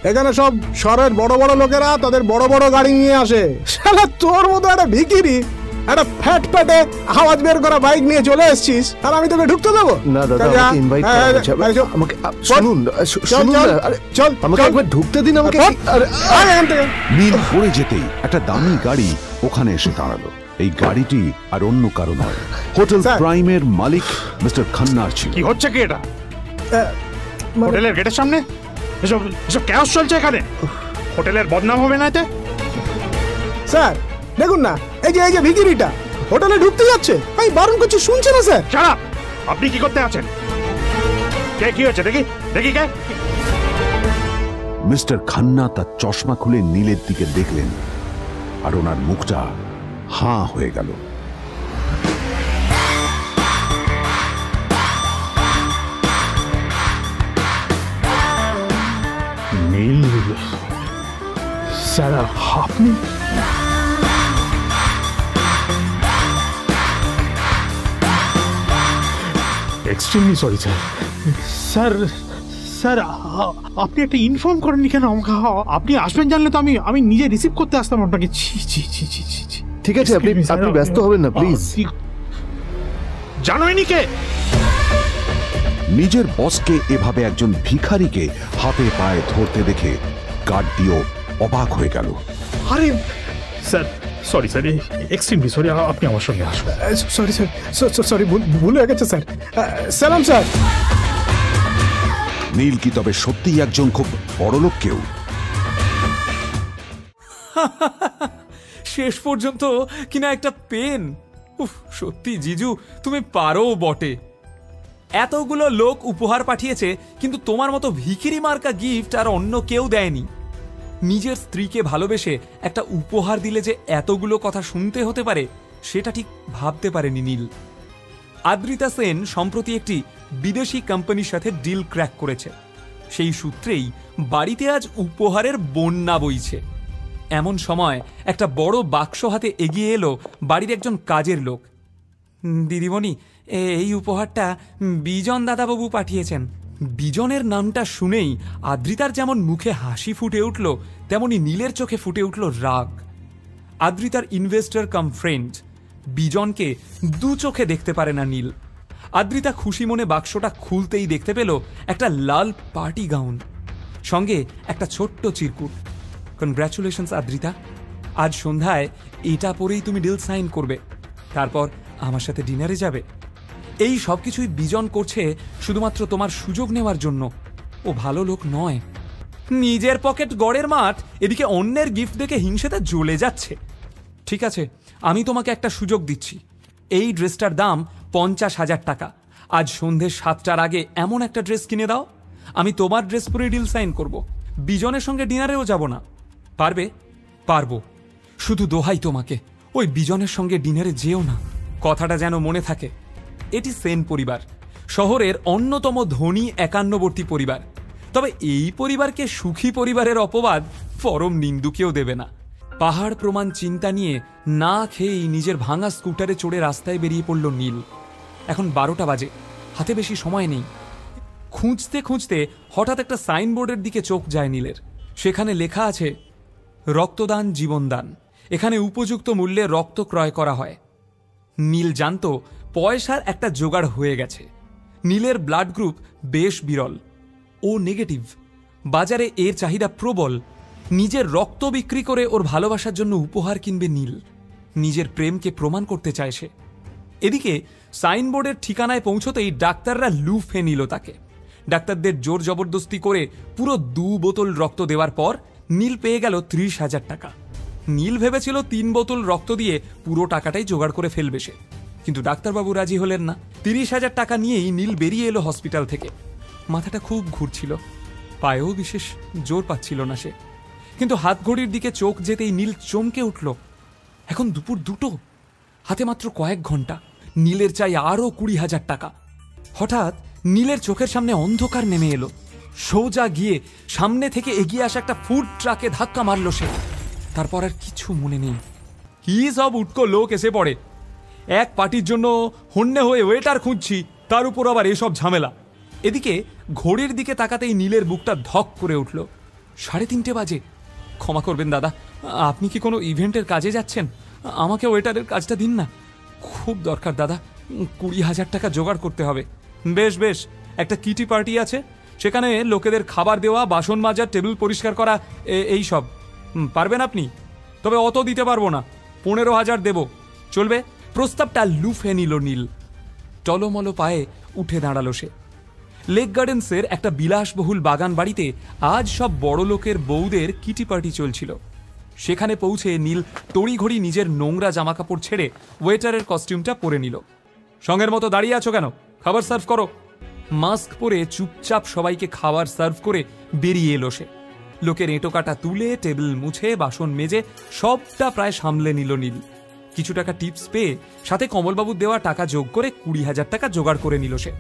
Speaker 11: এখানে সব শহরের বড় বড় লোকেরা তাদের বড় বড় গাড়ি নিয়ে আসে। শালা তোর মতো একটা ভিখিরি একটা ফ্যাট প্যাটে আওয়াজ বের করা বাইক নিয়ে চলে এসেছিস, আর আমি তোকে ঢুকতে দেবো
Speaker 3: না? দাদা আমাকে ইনভাইট করা হয়েছে, আমাকে শুনুন শুনুন, চল আমাকে একবার ঢুকতে দিন আমাকে।
Speaker 1: নীল পড়ে যেতেই একটা দামি গাড়ি ওখানে এসে দাঁড়ালো। এই গাড়িটি আর অন্য কারো নয়, হোটেল প্রাইমের মালিক মিস্টার খান্নার ছিল।
Speaker 11: কি হচ্ছে কি এটা? হোটেলের গেটের সামনে এসব এসব ক্যাশ চলছে এখানে। হোটেলের বদনাম হবে না এতে? স্যার দেখুন না, এই যে ভিখিরিটা হোটেলে ঢুকতে যাচ্ছে, আমি বারণ করছি, শুনছে না স্যার? শালা, আপনি কি করতে আছেন? কে কি হচ্ছে দেখি দেখি কে?
Speaker 1: মিস্টার খান্না তার চশমা খুলে নীলের দিকে দেখলেন, আর ওনার মুখটা হাঁ হয়ে গেল।
Speaker 11: নীল স্যার, আপনি? Extremely sorry sir. Sir sir আপনি একটা ইনফর্ম করেননি কেন আমাকে? আপনি আসবেন জানলে তো আমি নিজে রিসিভ করতে আসতাম আপনাকে।
Speaker 3: ঠিক আছে, আপনি ব্যস্ত হবেন না প্লিজ।
Speaker 11: জানোইনি কে?
Speaker 1: নিজের বসকে এভাবে একজন ভিখারিকে হাতে পায়ে ধরতে দেখে গার্ডটিও অবাক হয়ে গেল।
Speaker 11: আরে sir, sorry sir, extremely sorry, আপনি আমার সঙ্গে আসুন। সরি স্যার, সরি, ভুল হয়ে গেছে স্যার। সালাম স্যার।
Speaker 1: নীল কি তবে সত্যিই একজন খুব বড় লোক কেউ?
Speaker 12: শেষ পর্যন্ত কিনা একটা পেন। উফ, সত্যি জিজু তুমি পারো বটে। এতগুলো লোক উপহার পাঠিয়েছে, কিন্তু তোমার মতো ভিখিরি মার্কা গিফট আর অন্য কেউ দেয়নি। নিজের স্ত্রীকে ভালোবেসে একটা উপহার দিলে যে এতগুলো কথা শুনতে হতে পারে, সেটা ঠিক ভাবতে পারেনি নীল। আদ্রিতা সেন সম্প্রতি একটি বিদেশি কোম্পানির সাথে ডিল ক্র্যাক করেছে। সেই সূত্রেই বাড়িতে আজ উপহারের বন্যা বইছে। এমন সময় একটা বড় বাক্স হাতে এগিয়ে এলো বাড়ির একজন কাজের লোক। দিদিমণি, এই উপহারটা বিজন দাদাবাবু পাঠিয়েছেন। বিজনের নামটা শুনেই আদ্রিতার যেমন মুখে হাসি ফুটে উঠল, তেমনি নীলের চোখে ফুটে উঠল রাগ। আদ্রিতার ইনভেস্টর কাম ফ্রেন্ড বিজনকে দু চোখে দেখতে পারে না নীল। আদ্রিতা খুশি মনে বাক্সটা খুলতেই দেখতে পেল একটা লাল পার্টি গাউন, সঙ্গে একটা ছোট্ট চিরকুট। কনগ্র্যাচুলেশনস আদ্রিতা, আজ সন্ধ্যায় এটা পরেই তুমি ডিল সাইন করবে, তারপর আমার সাথে ডিনারে যাবে। এই সব কিছুই বিজন করছে শুধুমাত্র তোমার সুযোগ নেওয়ার জন্য। ও ভালো লোক নয়। নিজের পকেট গড়ের মাঠ, এদিকে অন্যের গিফট দেখে হিংসেতে জ্বলে যাচ্ছে। ঠিক আছে, আমি তোমাকে একটা সুযোগ দিচ্ছি। এই ড্রেসটার দাম 50,000 টাকা। আজ সন্ধ্যে 7টার আগে এমন একটা ড্রেস কিনে দাও, আমি তোমার ড্রেস পরে ডিল সাইন করব। বিজনের সঙ্গে ডিনারেও যাব না। পারবে? পারবো। শুধু দোহাই তোমাকে, ওই বিজনের সঙ্গে ডিনারে যেও না। কথাটা যেন মনে থাকে। এটি সেন পরিবার, শহরের অন্যতম ধনী একান্নবর্তী পরিবার। তবে এই পরিবারকে সুখী পরিবারের অপবাদ পরম নিন্দুকেও দেবে না। পাহাড় প্রমাণ চিন্তা নিয়ে না খেয়েই নিজের ভাঙা স্কুটারে চড়ে রাস্তায় বেরিয়ে পড়ল নীল। এখন 12টা বাজে, হাতে বেশি সময় নেই। খুঁজতে খুঁজতে হঠাৎ একটা সাইনবোর্ডের দিকে চোখ যায় নীলের। সেখানে লেখা আছে রক্তদান জীবনদান। এখানে উপযুক্ত মূল্যে রক্ত ক্রয় করা হয়। নীল জানত পয়সার একটা জোগাড় হয়ে গেছে। নীলের ব্লাড গ্রুপ বেশ বিরল, ও নেগেটিভ। বাজারে এর চাহিদা প্রবল। নিজের রক্ত বিক্রি করে ওর ভালোবাসার জন্য উপহার কিনবে নীল। নিজের প্রেমকে প্রমাণ করতে চায় সে। এদিকে সাইনবোর্ডের ঠিকানায় পৌঁছতেই ডাক্তাররা লুফে নিল তাকে। ডাক্তারদের জোর জবরদস্তি করে পুরো 2 বোতল রক্ত দেওয়ার পর নীল পেয়ে গেল 30,000 টাকা। নীল ভেবেছিল 3 বোতল রক্ত দিয়ে পুরো টাকাটাই জোগাড় করে ফেলবে সে, কিন্তু ডাক্তারবাবু রাজি হলেন না। 30,000 টাকা নিয়েই নীল বেরিয়ে এলো হসপিটাল থেকে। মাথাটা খুব ঘুরছিল, পায়েও বিশেষ জোর পাচ্ছিল না সে। কিন্তু হাত ঘড়ির দিকে চোখ যেতেই নীল চমকে উঠল। এখন দুপুর 2টো, হাতে মাত্র কয়েক ঘন্টা। নীলের চাই আরও 20,000 টাকা। হঠাৎ নীলের চোখের সামনে অন্ধকার নেমে এলো। সোজা গিয়ে সামনে থেকে এগিয়ে আসা একটা ফুড ট্রাকে ধাক্কা মারল সে। তারপর আর কিছু মনে নেই। কি সব উটকো লোক এসে পড়ে। এক পার্টির জন্য হন্যে হয়ে ওয়েটার খুঁজছি, তার উপর আবার এসব ঝামেলা। এদিকে ঘড়ির দিকে তাকাতেই নীলের বুকটা ধক করে উঠল। 3:30 বাজে। ক্ষমা করবেন দাদা, আপনি কি কোনো ইভেন্টের কাজে যাচ্ছেন? আমাকে ওয়েটারের কাজটা দিন না, খুব দরকার দাদা। 20,000 টাকা জোগাড় করতে হবে। বেশ বেশ, একটা কিটি পার্টি আছে, সেখানে লোকেদের খাবার দেওয়া, বাসন মাজা, টেবিল পরিষ্কার করা, এই সব পারবেন আপনি? তবে অত দিতে পারবো না, 15,000 দেব, চলবে? প্রস্তাবটা লুফে নিল নীল। টলমল পায়ে উঠে দাঁড়ালো সে। লেক গার্ডেন্সের একটা বিলাসবহুল বাগান বাড়িতে আজ সব বড় লোকের বউদের কিটি পার্টি চলছিল। সেখানে পৌঁছে নীল তড়িঘড়ি নিজের নোংরা জামাকাপড় ছেড়ে ওয়েটারের কস্টিউমটা পরে নিল। সঙ্গের মতো দাঁড়িয়ে আছো কেন? খাবার সার্ভ করো। মাস্ক পরে চুপচাপ সবাইকে খাবার সার্ভ করে বেরিয়ে এলো সে। লোকের এঁটো কাটা তুলে, টেবিল মুছে, বাসন মেজে সবটা প্রায় সামলে নিল নীল। কিছু টাকা টিপস পেয়ে সাথে কমলবাবুর দেওয়া টাকা যোগ করে 20,000 টাকা জোগাড় করে নিল সে।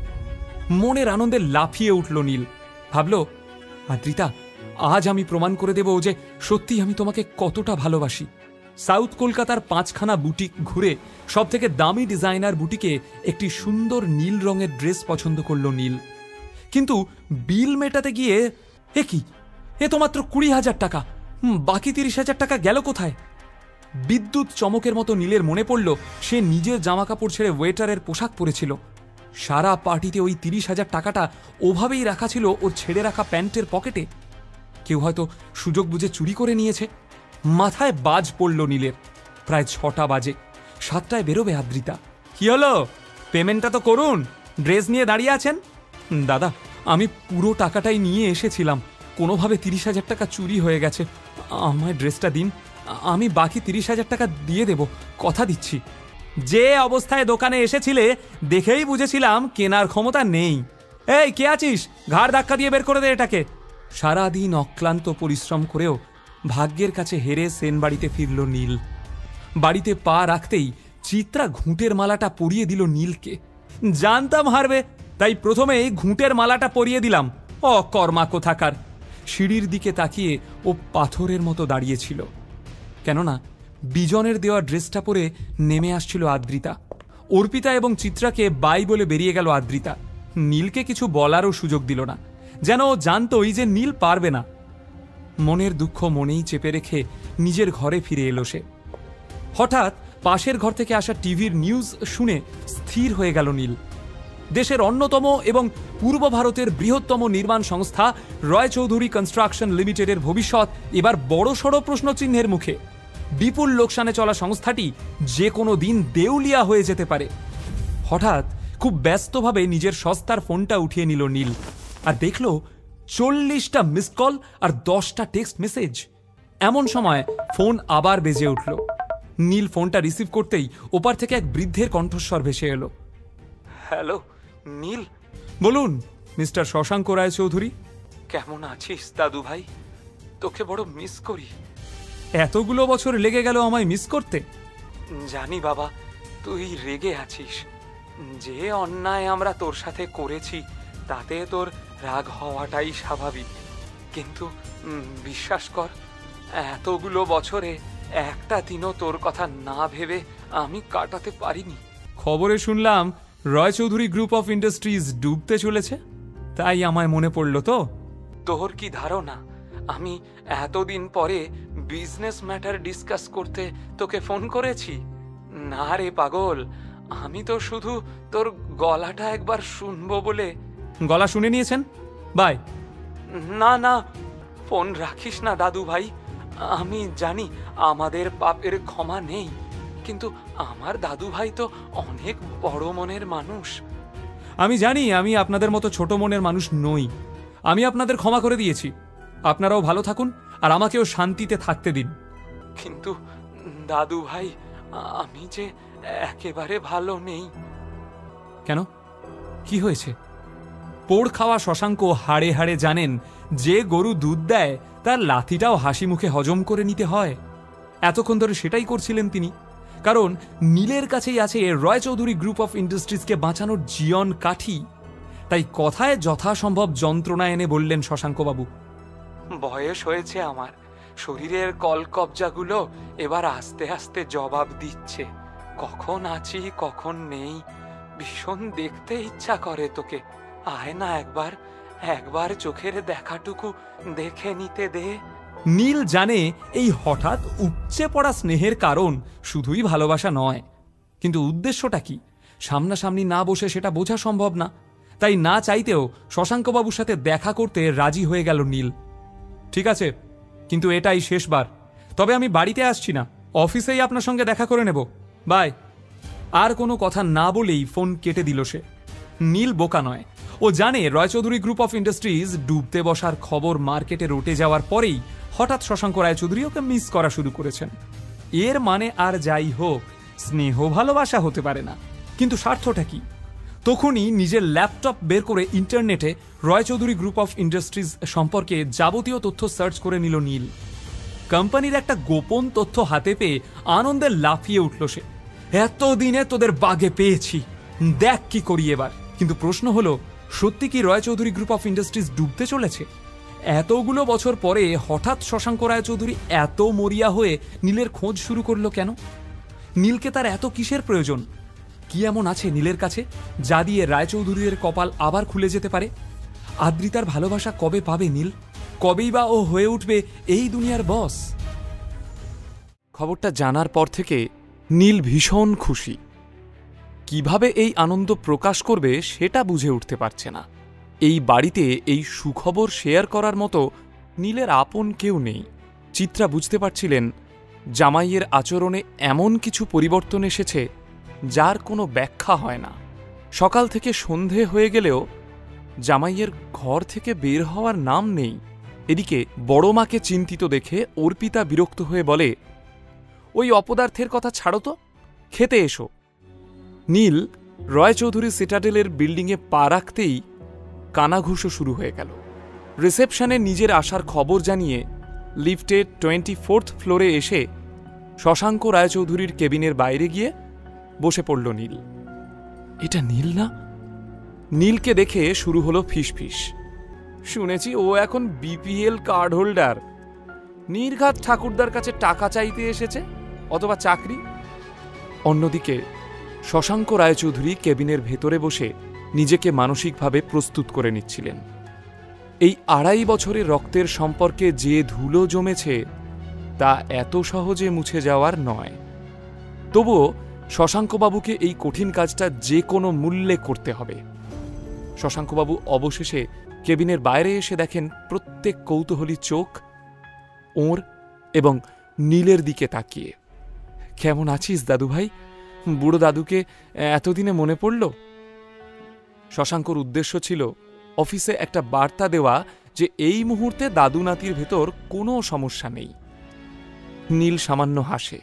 Speaker 12: মনের আনন্দে লাফিয়ে উঠল নীল। ভাবল, আদ্রিতা, আজ আমি প্রমাণ করে দেব যে সত্যি আমি তোমাকে কতটা ভালোবাসি। সাউথ কলকাতার 5খানা বুটিক ঘুরে সব থেকে দামি ডিজাইনার বুটিকে একটি সুন্দর নীল রঙের ড্রেস পছন্দ করল নীল। কিন্তু বিল মেটাতে গিয়ে এ তো মাত্র 20,000 টাকা, বাকি 30,000 টাকা গেল কোথায়? বিদ্যুৎ চমকের মতো নীলের মনে পড়ল সে নিজের জামা কাপড় ছেড়ে ওয়েটারের পোশাক পরেছিল। সারা পার্টিতে ওই 30,000 টাকাটা ওভাবেই রাখা ছিল ওর ছেড়ে রাখা প্যান্টের পকেটে। কেউ হয়তো সুযোগ বুঝে চুরি করে নিয়েছে। মাথায় বাজ পড়ল নীলের। প্রায় 6টা বাজে। 7টায় বেরোবে আদ্রিতা। কি হলো, পেমেন্টটা তো করুন, ড্রেস নিয়ে দাঁড়িয়ে আছেন? দাদা, আমি পুরো টাকাটাই নিয়ে এসেছিলাম, কোনোভাবে 30,000 টাকা চুরি হয়ে গেছে, আমায় ড্রেসটা দিন, আমি বাকি 30,000 টাকা দিয়ে দেব, কথা দিচ্ছি। যে অবস্থায় দোকানে এসেছিলে দেখেই বুঝেছিলাম কেনার ক্ষমতা নেই। এই কে আছিস, ঘাড় ধাক্কা দিয়ে বের করে দে এটাকে। সারাদিন অক্লান্ত পরিশ্রম করেও ভাগ্যের কাছে হেরে সেন বাড়িতে ফিরল নীল। বাড়িতে পা রাখতেই চিত্রা ঘুঁটের মালাটা পরিয়ে দিল নীলকে। জানতাম হারবে, তাই প্রথমেই ঘুঁটের মালাটা পরিয়ে দিলাম। অকর্মা কোথাকার। সিঁড়ির দিকে তাকিয়ে ও পাথরের মতো দাঁড়িয়েছিল। কেননা বিজনের দেওয়া ড্রেসটা পরে নেমে আসছিল আদ্রিতা। অর্পিতা এবং চিত্রাকে বাই বলে বেরিয়ে গেল আদ্রিতা। নীলকে কিছু বলারও সুযোগ দিল না, যেন ও জানতই যে নীল পারবে না। মনের দুঃখ মনেই চেপে রেখে নিজের ঘরে ফিরে এলো সে। হঠাৎ পাশের ঘর থেকে আসা টিভির নিউজ শুনে স্থির হয়ে গেল নীল। দেশের অন্যতম এবং পূর্ব ভারতের বৃহত্তম নির্মাণ সংস্থা রয় চৌধুরী কনস্ট্রাকশন লিমিটেডের ভবিষ্যৎ এবার বড়সড় প্রশ্নচিহ্নের মুখে। বিপুল লোকসানে চলা সংস্থাটি যে কোনো দিন দেউলিয়া হয়ে যেতে পারে। হঠাৎ খুব ব্যস্তভাবে নিজের সস্তার ফোনটা উঠিয়ে নিল নীল, আর দেখল 40টা মিস কল আর 10টা টেক্সট মেসেজ। এমন সময় ফোন আবার বেজে উঠল। নীল ফোনটা রিসিভ করতেই ওপার থেকে এক বৃদ্ধের কণ্ঠস্বর ভেসে এলো। হ্যালো নীল, বলুন। মিস্টার শশাঙ্ক রায় চৌধুরী। কেমন আছিস দাদু ভাই? তোকে বড় মিস করি। এতগুলো বছর লেগে গেল আমায় মিস করতে? জানি বাবা, তুই রেগে আছিস। যে অন্যায় আমরা তোর সাথে করেছি তাতে তোর রাগ হওয়াটাই স্বাভাবিক, কিন্তু বিশ্বাস কর, এতগুলো বছরে একটা দিনও তোর কথা না ভেবে আমি কাটাতে পারিনি। খবরে শুনলাম রয় চৌধুরী গ্রুপ অফ ইন্ডাস্ট্রিজ ডুবতে চলেছে, তাই আমায় মনে পড়ল। তো তোর কি ধারণা আমি এতদিন পরে বিজনেস ম্যাটার ডিসকাস করতে তোকে ফোন করেছি? না রে পাগল, আমি তো শুধু তোর গলাটা একবার শুনবো বলে। গলা শুনে নিয়েছেন? বাই। না না, ফোন রাখিস না দাদু ভাই। আমি জানি আমাদের পাপের ক্ষমা নেই, কিন্তু আমার দাদু ভাই তো অনেক বড় মনের মানুষ। আমি জানি আমি আপনাদের মতো ছোট মনের মানুষ নই। আমি আপনাদের ক্ষমা করে দিয়েছি। আপনারাও ভালো থাকুন আর আমাকেও শান্তিতে থাকতে দিন। কিন্তু দাদু ভাই, আমি যে একেবারে ভালো নেই। কেন, কি হয়েছে? পোড় খাওয়া শশাঙ্ক হাড়ে হাড়ে জানেন যে গরু দুধ দেয় তার লাথিটাও হাসি মুখে হজম করে নিতে হয়। এতক্ষণ ধরে সেটাই করছিলেন তিনি, কারণ নীলের কাছেই আছে রয় চৌধুরী গ্রুপ অফ ইন্ডাস্ট্রিজকে বাঁচানোর জীবন কাঠি। তাই কথায় যথাসম্ভব যন্ত্রণা এনে বললেন শশাঙ্কবাবু, বয়স হয়েছে আমার, শরীরের কলকবজাগুলো এবার আস্তে আস্তে জবাব দিচ্ছে। কখন আছি কখন নেই ভীষণ দেখতে ইচ্ছা করে তোকে। আয় না একবার চোখের দেখাটুকু দেখে নিতে দে। নীল জানে এই হঠাৎ উপচে পড়া স্নেহের কারণ শুধুই ভালোবাসা নয়, কিন্তু উদ্দেশ্যটা কি সামনাসামনি না বসে সেটা বোঝা সম্ভব না। তাই না চাইতেও শশাঙ্কবাবুর সাথে দেখা করতে রাজি হয়ে গেল নীল। ঠিক আছে, কিন্তু এটাই শেষবার। তবে আমি বাড়িতে আসছি না, অফিসেই আপনার সঙ্গে দেখা করে নেব। বাই। আর কোনো কথা না বলেই ফোন কেটে দিল সে। নীল বোকা নয়, ও জানে রয়চৌধুরী গ্রুপ অফ ইন্ডাস্ট্রিজ ডুবতে বসার খবর মার্কেটে রটে যাওয়ার পরেই হঠাৎ শশাঙ্ক রায়চৌধুরী ওকে মিস করা শুরু করেছেন। এর মানে আর যাই হোক, স্নেহ ভালোবাসা হতে পারে না, কিন্তু স্বার্থটা কি? তখনই নিজের ল্যাপটপ বের করে ইন্টারনেটে রয়চৌধুরী গ্রুপ অফ ইন্ডাস্ট্রিজ সম্পর্কে যাবতীয় তথ্য সার্চ করে নিল নীল। কোম্পানির একটা গোপন তথ্য হাতে পেয়ে আনন্দে লাফিয়ে উঠল সে। এতদিনে তোদের বাগে পেয়েছি, দেখ কি করি এবার। কিন্তু প্রশ্ন হলো, সত্যি কি রয়চৌধুরী গ্রুপ অফ ইন্ডাস্ট্রিজ ডুবতে চলেছে? এতগুলো বছর পরে হঠাৎ শশাঙ্ক রায়চৌধুরী এত মরিয়া হয়ে নীলের খোঁজ শুরু করলো কেন? নীলকে তার এত কিসের প্রয়োজন? কি এমন আছে নীলের কাছে যা দিয়ে রায়চৌধুরীর কপাল আবার খুলে যেতে পারে? আদ্রিতার ভালোবাসা কবে পাবে নীল? কবেই বা ও হয়ে উঠবে এই দুনিয়ার বস? খবরটা জানার পর থেকে নীল ভীষণ খুশি। কিভাবে এই আনন্দ প্রকাশ করবে সেটা বুঝে উঠতে পারছে না। এই বাড়িতে এই সুখবর শেয়ার করার মতো নীলের আপন কেউ নেই। চিত্রা বুঝতে পারছিলেন জামাইয়ের আচরণে এমন কিছু পরিবর্তন এসেছে যার কোনো ব্যাখ্যা হয় না। সকাল থেকে সন্ধে হয়ে গেলেও জামাইয়ের ঘর থেকে বের হওয়ার নাম নেই। এদিকে বড় মাকে চিন্তিত দেখে অর্পিতা বিরক্ত হয়ে বলে, ওই অপদার্থের কথা ছাড়ো তো, খেতে এসো। নীল রয়চৌধুরী সিটাডেলের বিল্ডিংয়ে পা রাখতেই কানাঘুষো শুরু হয়ে গেল। রিসেপশনে নিজের আসার খবর জানিয়ে লিফটে 24th ফ্লোরে এসে শশাঙ্ক রায়চৌধুরীর কেবিনের বাইরে গিয়ে বসে পড়ল নীল। এটা নীল না? নীলকে দেখে শুরু হলো ফিসফিস। শুনেছি ও এখন বিপিএল কার্ড হোল্ডার। নির্ঘাত ঠাকুরদার কাছে টাকা চাইতে এসেছে, অথবা চাকরি। অন্যদিকে শশাঙ্ক রায়চৌধুরী কেবিনের ভেতরে বসে নিজেকে মানসিকভাবে প্রস্তুত করে নিচ্ছিলেন। এই 2.5 বছরের রক্তের সম্পর্কে যে ধুলো জমেছে তা এত সহজে মুছে যাওয়ার নয়। তবুও শশাঙ্কবাবুকে এই কঠিন কাজটা যে কোনো মূল্যে করতে হবে। শশাঙ্কবাবু অবশেষে কেবিনের বাইরে এসে দেখেন প্রত্যেক কৌতূহলী চোখ ওর এবং নীলের দিকে তাকিয়ে। কেমন আছিস দাদু ভাই? বুড়ো দাদুকে এতদিনে মনে পড়ল? শশাঙ্কর উদ্দেশ্য ছিল অফিসে একটা বার্তা দেওয়া যে এই মুহূর্তে দাদু নাতির ভেতর কোনো সমস্যা নেই। নীল সামান্য হাসে,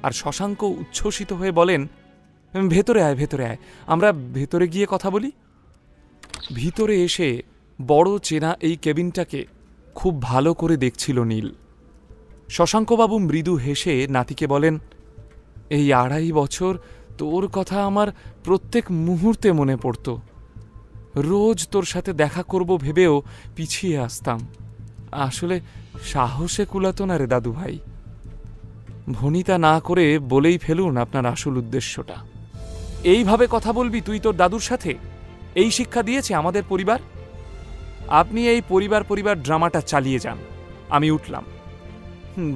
Speaker 12: আর শশাঙ্ক উচ্ছ্বসিত হয়ে বলেন, ভেতরে আয়, ভেতরে আয়, আমরা ভেতরে গিয়ে কথা বলি। ভিতরে এসে বড় চেনা এই কেবিনটাকে খুব ভালো করে দেখছিল নীল। শশাঙ্কবাবু মৃদু হেসে নাতিকে বলেন, এই 2.5 বছর তোর কথা আমার প্রত্যেক মুহূর্তে মনে পড়ত। রোজ তোর সাথে দেখা করব ভেবেও পিছিয়ে আসতাম। আসলে সাহসে কুলাতো না রে দাদু ভাই। ভনিতা না করে বলেই ফেলুন আপনার আসল উদ্দেশ্যটা। এইভাবে কথা বলবি তুই তোর দাদুর সাথে? এই শিক্ষা দিয়েছে আমাদের পরিবার? আপনি এই পরিবার ড্রামাটা চালিয়ে যান। আমি উঠলাম।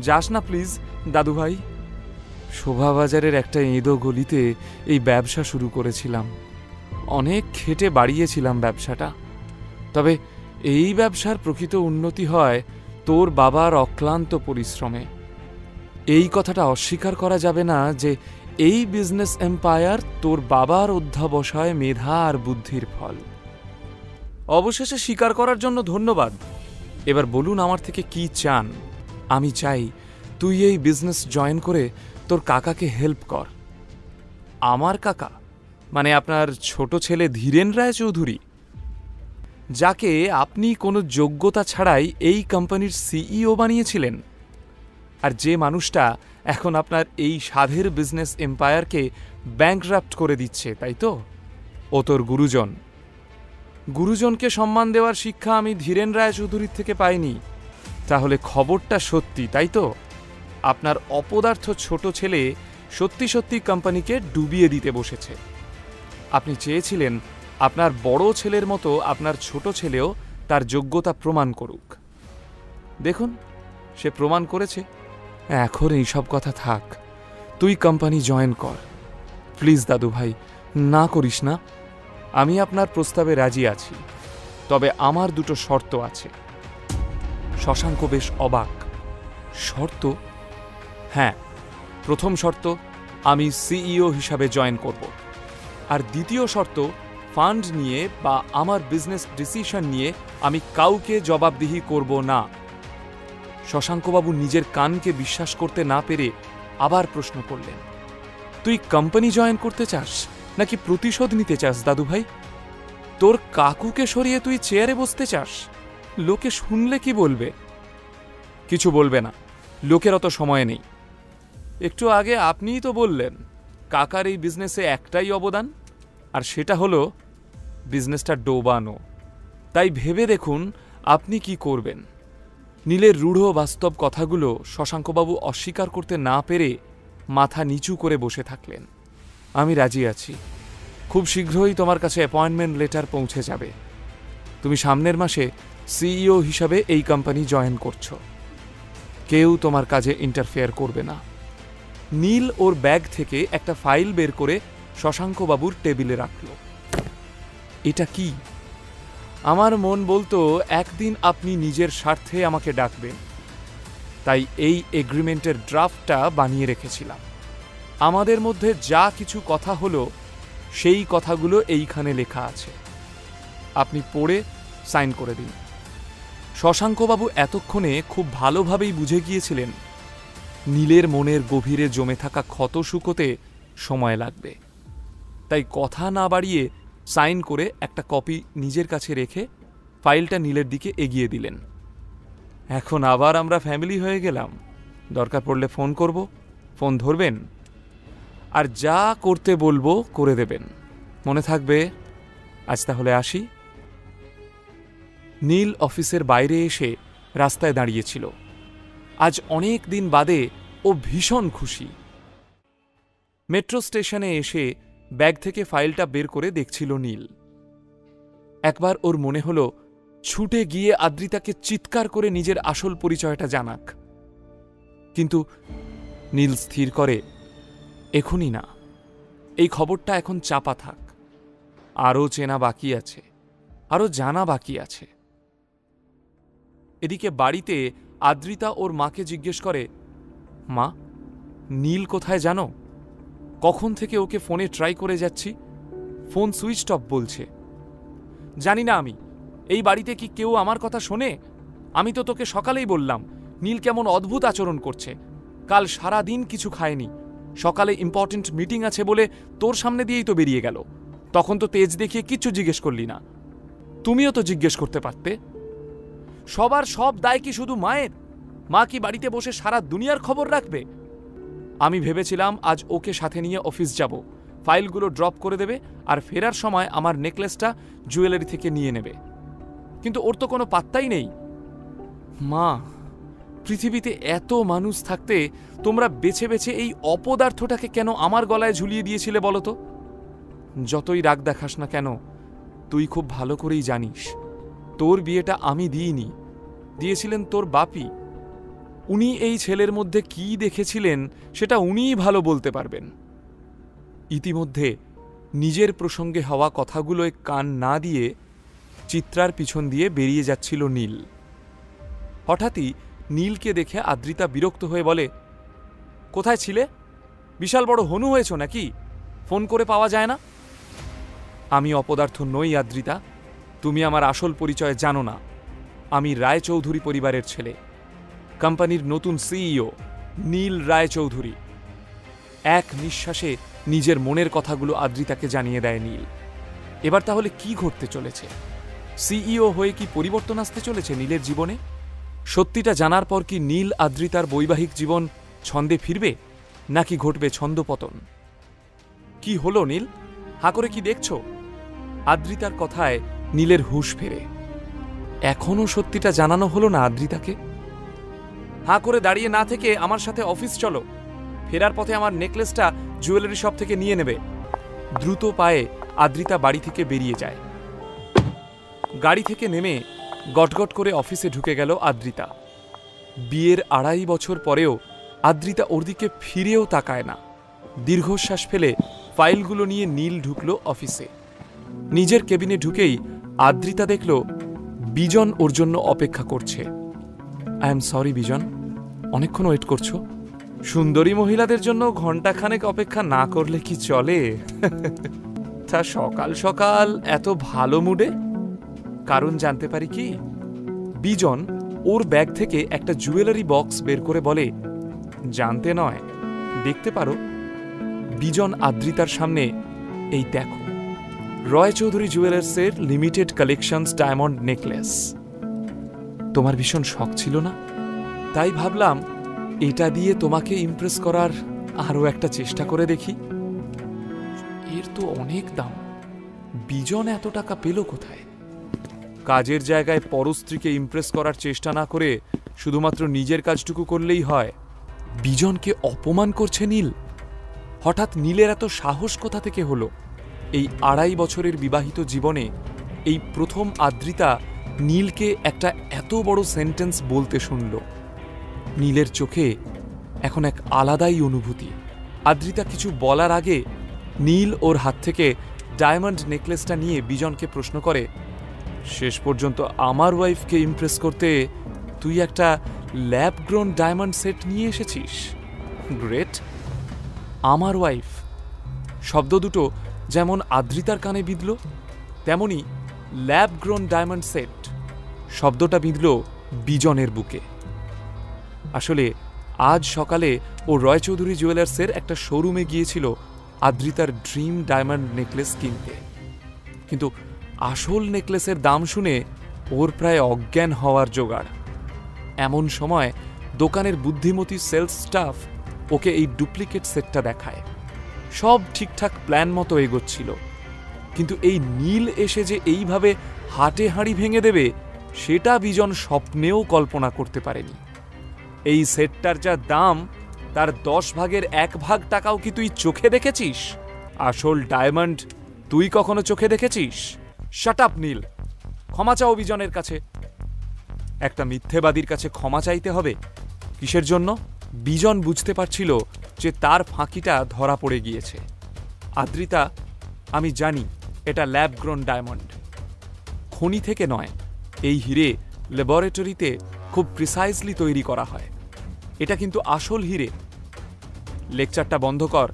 Speaker 12: যাস না প্লিজ দাদু ভাই। শোভাবাজারের একটা এঁদো গলিতে এই ব্যবসা শুরু করেছিলাম। অনেক খেটে বাড়িয়েছিলাম ব্যবসাটা। তবে এই ব্যবসার প্রকৃত উন্নতি হয় তোর বাবার অক্লান্ত পরিশ্রমে। এই কথাটা অস্বীকার করা যাবে না যে এই বিজনেস এম্পায়ার তোর বাবার অধ্যাবসায়, মেধা আর বুদ্ধির ফল। অবশেষে স্বীকার করার জন্য ধন্যবাদ। এবার বলুন আমার থেকে কি চান? আমি চাই তুই এই বিজনেস জয়েন করে তোর কাকাকে হেল্প কর। আমার কাকা মানে আপনার ছোট ছেলে ধীরেন রায় চৌধুরী, যাকে আপনি কোনো যোগ্যতা ছাড়াই এই কোম্পানির সিইও বানিয়েছিলেন, আর যে মানুষটা এখন আপনার এই সাধের বিজনেস এম্পায়ারকে ব্যাংকরাপ্ট করে দিচ্ছে, তাই তো? ও তোর গুরুজন। গুরুজনকে সম্মান দেওয়ার শিক্ষা আমি ধীরেন রায় চৌধুরীর থেকে পাইনি। তাহলে খবরটা সত্যি, তাই তো? আপনার অপদার্থ ছোট ছেলে সত্যি সত্যি কোম্পানিকে ডুবিয়ে দিতে বসেছে। আপনি চেয়েছিলেন আপনার বড় ছেলের মতো আপনার ছোট ছেলেও তার যোগ্যতা প্রমাণ করুক। দেখুন, সে প্রমাণ করেছে। এখন এইসব কথা থাক, তুই কোম্পানি জয়েন কর। প্লিজ দাদু ভাই, না করিস না। আমি আপনার প্রস্তাবে রাজি আছি, তবে আমার দুটো শর্ত আছে। শশাঙ্ক বেশ অবাক। শর্ত? হ্যাঁ, প্রথম শর্ত, আমি সিইও হিসাবে জয়েন করব। আর দ্বিতীয় শর্ত, ফান্ড নিয়ে বা আমার বিজনেস ডিসিশন নিয়ে আমি কাউকে জবাবদিহি করব না। শশাঙ্কবাবু নিজের কানকে বিশ্বাস করতে না পেরে আবার প্রশ্ন করলেন, তুই কোম্পানি জয়েন করতে চাস নাকি প্রতিশোধ নিতে চাস দাদু ভাই? তোর কাকুকে সরিয়ে তুই চেয়ারে বসতে চাস? লোকে শুনলে কি বলবে? কিছু বলবে না, লোকের অত সময় নেই। একটু আগে আপনিই তো বললেন কাকার এই বিজনেসে একটাই অবদান, আর সেটা হলো বিজনেসটা ডোবানো। তাই ভেবে দেখুন আপনি কি করবেন। নীলের রূঢ় বাস্তব কথাগুলো শশাঙ্কবাবু অস্বীকার করতে না পেরে মাথা নিচু করে বসে থাকলেন। আমি রাজি আছি। খুব শীঘ্রই তোমার কাছে অ্যাপয়েন্টমেন্ট লেটার পৌঁছে যাবে। তুমি সামনের মাসে সিইও হিসাবে এই কোম্পানি জয়েন করছো। কেউ তোমার কাজে ইন্টারফেয়ার করবে না। নীল ওর ব্যাগ থেকে একটা ফাইল বের করে শশাঙ্কবাবুর টেবিলে রাখল। এটা কি? আমার মন বলতো একদিন আপনি নিজের স্বার্থে আমাকে ডাকবেন, তাই এই এগ্রিমেন্টের ড্রাফটটা বানিয়ে রেখেছিলাম। আমাদের মধ্যে যা কিছু কথা হলো সেই কথাগুলো এইখানে লেখা আছে। আপনি পড়ে সাইন করে দিন। শশাঙ্কবাবু এতক্ষণে খুব ভালোভাবেই বুঝে গিয়েছিলেন নীলের মনের গভীরে জমে থাকা ক্ষত শুকোতে সময় লাগবে। তাই কথা না বাড়িয়ে সাইন করে একটা কপি নিজের কাছে রেখে ফাইলটা নীলের দিকে এগিয়ে দিলেন। এখন আবার আমরা ফ্যামিলি হয়ে গেলাম। দরকার পড়লে ফোন করব, ফোন ধরবেন, আর যা করতে বলবো করে দেবেন। মনে থাকবে। আজ তাহলে আসি। নীল অফিসের বাইরে এসে রাস্তায় দাঁড়িয়েছিল। আজ অনেক দিন বাদে ও ভীষণ খুশি। মেট্রো স্টেশনে এসে ব্যাগ থেকে ফাইলটা বের করে দেখছিল নীল। একবার ওর মনে হলো ছুটে গিয়ে আদ্রিতাকে চিৎকার করে নিজের আসল পরিচয়টা জানাক, কিন্তু নীল স্থির করে এখনই না, এই খবরটা এখন চাপা থাক। আরও চেনা বাকি আছে, আরও জানা বাকি আছে। এদিকে বাড়িতে আদ্রিতা ওর মাকে জিজ্ঞেস করে, মা, নীল কোথায় জানো? কখন থেকে ওকে ফোনে ট্রাই করে যাচ্ছি, ফোন সুইচ অফ বলছে। জানি না আমি, এই বাড়িতে কি কেউ আমার কথা শোনে? আমি তো তোকে সকালেই বললাম নীল কেমন অদ্ভুত আচরণ করছে। কাল সারা দিন কিছু খায়নি, সকালে ইম্পর্টেন্ট মিটিং আছে বলে তোর সামনে দিয়েই তো বেরিয়ে গেল। তখন তো তেজ দেখিয়ে কিচ্ছু জিজ্ঞেস করলি না। তুমিও তো জিজ্ঞেস করতে পারতে। সবার সব দায় কি শুধু মায়ের? মা কি বাড়িতে বসে সারা দুনিয়ার খবর রাখবে? আমি ভেবেছিলাম আজ ওকে সাথে নিয়ে অফিস যাব, ফাইলগুলো ড্রপ করে দেবে, আর ফেরার সময় আমার নেকলেসটা জুয়েলারি থেকে নিয়ে নেবে। কিন্তু ওর তো কোনো পাত্তাই নেই। মা, পৃথিবীতে এত মানুষ থাকতে তোমরা বেছে বেছে এই অপদার্থটাকে কেন আমার গলায় ঝুলিয়ে দিয়েছিলে বলো তো? যতই রাগ দেখাস না কেন, তুই খুব ভালো করেই জানিস তোর বিয়েটা আমি দিইনি, দিয়েছিলেন তোর বাপি। উনি এই ছেলের মধ্যে কি দেখেছিলেন সেটা উনিই ভালো বলতে পারবেন। ইতিমধ্যে নিজের প্রসঙ্গে হওয়া কথাগুলোয় কান না দিয়ে চিত্রার পিছন দিয়ে বেরিয়ে যাচ্ছিল নীল। হঠাৎই নীলকে দেখে আদ্রিতা বিরক্ত হয়ে বলে, কোথায় ছিলে? বিশাল বড় হনু হয়েছ নাকি? ফোন করে পাওয়া যায় না? আমি অপদার্থ নই আদ্রিতা, তুমি আমার আসল পরিচয় জানো না। আমি রায়চৌধুরী পরিবারের ছেলে, কোম্পানির নতুন সিইও নীল রায়চৌধুরী। এক নিঃশ্বাসে নিজের মনের কথাগুলো আদ্রিতাকে জানিয়ে দেয় নীল। এবার তাহলে কি ঘটতে চলেছে? সিইও হয়ে কি পরিবর্তন আসতে চলেছে নীলের জীবনে? সত্যিটা জানার পর কি নীল আদ্রিতার বৈবাহিক জীবন ছন্দে ফিরবে, নাকি ঘটবে ছন্দপতন? কি হলো নীল, হাঁ করে কি দেখছো? আদ্রিতার কথায় নীলের হুঁশ ফেরে। এখনো সত্যিটা জানানো হলো না আদ্রিতাকে? হাঁ করে দাঁড়িয়ে না থেকে আমার সাথে অফিস চলো, ফেরার পথে আমার নেকলেসটা জুয়েলারি শপ থেকে নিয়ে নেবে। দ্রুত পায়ে আদ্রিতা বাড়ি থেকে বেরিয়ে যায়। গাড়ি থেকে নেমে গটগট করে অফিসে ঢুকে গেল আদ্রিতা। বিয়ের 2.5 বছর পরেও আদ্রিতা ওর দিকে ফিরেও তাকায় না। দীর্ঘশ্বাস ফেলে ফাইলগুলো নিয়ে নীল ঢুকল অফিসে। নিজের কেবিনে ঢুকেই আদ্রিতা দেখল বিজন ওর জন্য অপেক্ষা করছে। আই এম সরি বিজন, অনেকক্ষণ ওয়েট করছো? সুন্দরী মহিলাদের জন্য ঘণ্টাখানেক অপেক্ষা না করলে কি চলে? তা সকাল সকাল এত ভালো মুডে? কারণ জানতে পারি কি? বিজন ওর ব্যাগ থেকে একটা জুয়েলারি বক্স বের করে বলে, জানতে নয়, দেখতে পারো। বিজন আদ্রিতার সামনে, এই দেখো, রয় চৌধুরী জুয়েলার্সের লিমিটেড কালেকশনস ডায়মন্ড নেকলেস। তোমার ভীষণ শখ ছিল না? তাই ভাবলাম এটা দিয়ে তোমাকে ইমপ্রেস করার আরও একটা চেষ্টা করে দেখি। এর তো অনেক দাম। বিজন এত টাকা পেল কোথায়? কাজের জায়গায় পরস্ত্রীকে ইমপ্রেস করার চেষ্টা না করে শুধুমাত্র নিজের কাজটুকু করলেই হয়। বিজনকে অপমান করছে নীল। হঠাৎ নীলের এত সাহস কোথা থেকে হলো? এই 2.5 বছরের বিবাহিত জীবনে এই প্রথম আদ্রিতা নীলকে একটা এত বড় সেন্টেন্স বলতে শুনল। নীলের চোখে এখন এক আলাদাই অনুভূতি। আদ্রিতা কিছু বলার আগে নীল ওর হাত থেকে ডায়মন্ড নেকলেসটা নিয়ে বিজনকে প্রশ্ন করে, শেষ পর্যন্ত আমার ওয়াইফকে ইমপ্রেস করতে তুই একটা ল্যাব গ্রোন ডায়মন্ড সেট নিয়ে এসেছিস? গ্রেট। আমার ওয়াইফ শব্দ দুটো যেমন আদ্রিতার কানে বিঁধল, তেমনি ল্যাব গ্রোন ডায়মন্ড সেট শব্দটা বিঁধল বিজনের বুকে। আসলে আজ সকালে ও রয় চৌধুরী জুয়েলার্সের একটা শোরুমে গিয়েছিল আদ্রিতার ড্রিম ডায়মন্ড নেকলেস কিনতে, কিন্তু আসল নেকলেসের দাম শুনে ওর প্রায় অজ্ঞান হওয়ার জোগাড়। এমন সময় দোকানের বুদ্ধিমতী সেলস স্টাফ ওকে এই ডুপ্লিকেট সেটটা দেখায়। সব ঠিকঠাক প্ল্যান মতো এগোচ্ছিল, কিন্তু এই নীল এসে যে এইভাবে হাটে হাঁড়ি ভেঙে দেবে সেটা বিজন স্বপ্নেও কল্পনা করতে পারেনি। এই সেটটার যা দাম তার 10 ভাগের 1 ভাগ টাকাও কি তুই চোখে দেখেছিস? আসল ডায়মন্ড তুই কখনো চোখে দেখেছিস? শাট আপ নীল, ক্ষমা চাও বিজনের কাছে। একটা মিথ্যেবাদীর কাছে ক্ষমা চাইতে হবে কিসের জন্য? বিজন বুঝতে পারছিল যে তার ফাঁকিটা ধরা পড়ে গিয়েছে। আদ্রিতা, আমি জানি এটা ল্যাব গ্রোন ডায়মন্ড, খনি থেকে নয়। এই হিরে ল্যাবরেটরিতে খুব প্রিসাইজলি তৈরি করা হয়। এটা কিন্তু আসল হিরে। লেকচারটা বন্ধ কর।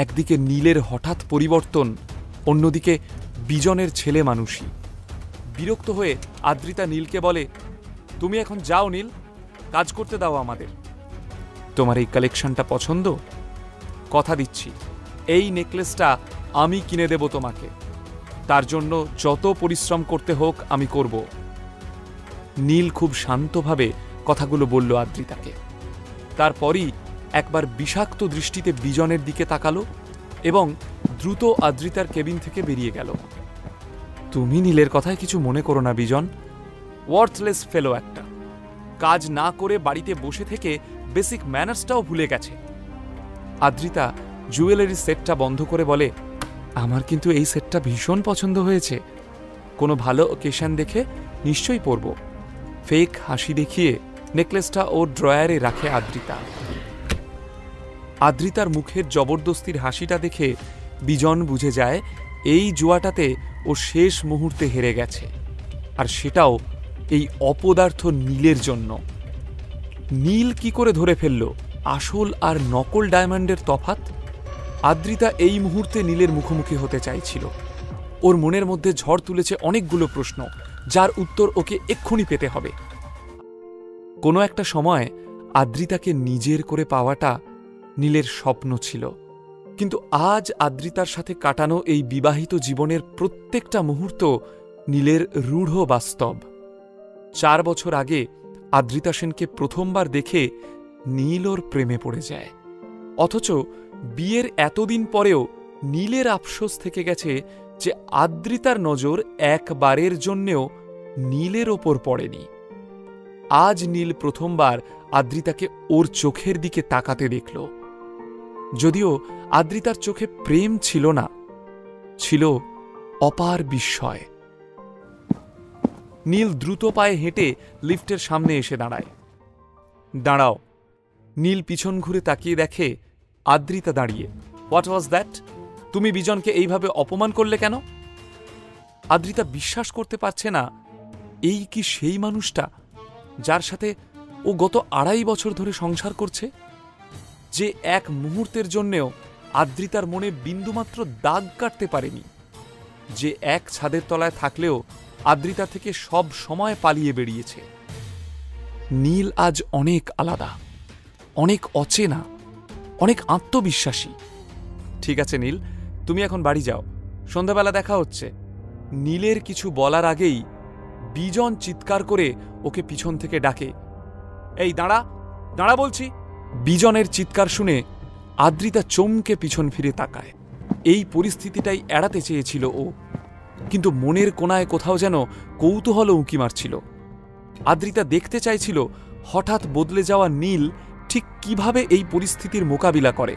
Speaker 12: একদিকে নীলের হঠাৎ পরিবর্তন, অন্যদিকে বিজনের ছেলে মানুষই। বিরক্ত হয়ে আদ্রিতা নীলকে বলে, তুমি এখন যাও নীল, কাজ করতে দাও আমাদের। তোমার এই কালেকশনটা পছন্দ? কথা দিচ্ছি এই নেকলেসটা আমি কিনে দেব তোমাকে। তার জন্য যত পরিশ্রম করতে হোক আমি করব। নীল খুব শান্তভাবে কথাগুলো বলল আদ্রিতাকে। তারপরই একবার বিষাক্ত দৃষ্টিতে বিজনের দিকে তাকালো এবং দ্রুত আদ্রিতার কেবিন থেকে বেরিয়ে গেল। তুমি নীলের কথায় কিছু মনে করো না বিজন, ওয়ার্থলেস ফেলো একটা। কাজ না করে বাড়িতে বসে থেকে বেসিক ম্যানার্সটাও ভুলে গেছে। আদ্রিতা জুয়েলারি সেটটা বন্ধ করে বলে, আমার কিন্তু এই সেটটা ভীষণ পছন্দ হয়েছে, কোনো ভালো ওকেশন দেখে নিশ্চয়ই পরব। ফেক হাসি দেখিয়ে নেকলেসটা ওর ড্রয়ারে রাখে আদ্রিতা। আদ্রিতার মুখের জবরদস্তির হাসিটা দেখে বিজন বুঝে যায় এই জুয়াটাতে ও শেষ মুহূর্তে হেরে গেছে, আর সেটাও এই অপদার্থ নীলের জন্য। নীল কি করে ধরে ফেলল আসল আর নকল ডায়মন্ডের তফাৎ? আদ্রিতা এই মুহূর্তে নীলের মুখোমুখি হতে চাইছিল। ওর মনের মধ্যে ঝড় তুলেছে অনেকগুলো প্রশ্ন, যার উত্তর ওকে এক্ষুনি পেতে হবে। কোনো একটা সময় আদ্রিতাকে নিজের করে পাওয়াটা নীলের স্বপ্ন ছিল, কিন্তু আজ আদ্রিতার সাথে কাটানো এই বিবাহিত জীবনের প্রত্যেকটা মুহূর্ত নীলের রূঢ় বাস্তব। 4 বছর আগে আদ্রিতা সেনকে প্রথমবার দেখে নীল ওর প্রেমে পড়ে যায়, অথচ বিয়ের এতদিন পরেও নীলের আফসোস থেকে গেছে যে আদ্রিতার নজর একবারের জন্যেও নীলের ওপর পড়েনি। আজ নীল প্রথমবার আদ্রিতাকে ওর চোখের দিকে তাকাতে দেখল। যদিও আদ্রিতার চোখে প্রেম ছিল না, ছিল অপার বিস্ময়। নীল দ্রুত পায়ে হেঁটে লিফটের সামনে এসে দাঁড়ায়। দাঁড়াও। নীল পিছন ঘুরে তাকিয়ে দেখে আদ্রিতা দাঁড়িয়ে। What was that? তুমি বিজনকে এইভাবে অপমান করলে কেন? আদ্রিতা বিশ্বাস করতে পারছে না এই কি সেই মানুষটা যার সাথে ও গত 2.5 বছর ধরে সংসার করছে, যে এক মুহূর্তের জন্যেও আদ্রিতার মনে বিন্দুমাত্র দাগ কাটতে পারেনি, যে এক ছাদের তলায় থাকলেও আদ্রিতা থেকে সব সময় পালিয়ে বেরিয়েছে। নীল আজ অনেক আলাদা, অনেক অচেনা, অনেক আত্মবিশ্বাসী। ঠিক আছে নীল, তুমি এখন বাড়ি যাও, সন্ধ্যাবেলা দেখা হচ্ছে। নীলের কিছু বলার আগেই বিজন চিৎকার করে ওকে পিছন থেকে ডাকে, এই দাঁড়া, দাঁড়া বলছি। বিজনের চিৎকার শুনে আদ্রিতা চমকে পিছন ফিরে তাকায়। এই পরিস্থিতিটাই এড়াতে চেয়েছিল ও, কিন্তু মনের কোনায় কোথাও যেন কৌতূহল উঁকি মারছিল। আদ্রিতা দেখতে চাইছিল হঠাৎ বদলে যাওয়া নীল ঠিক কিভাবে এই পরিস্থিতির মোকাবিলা করে।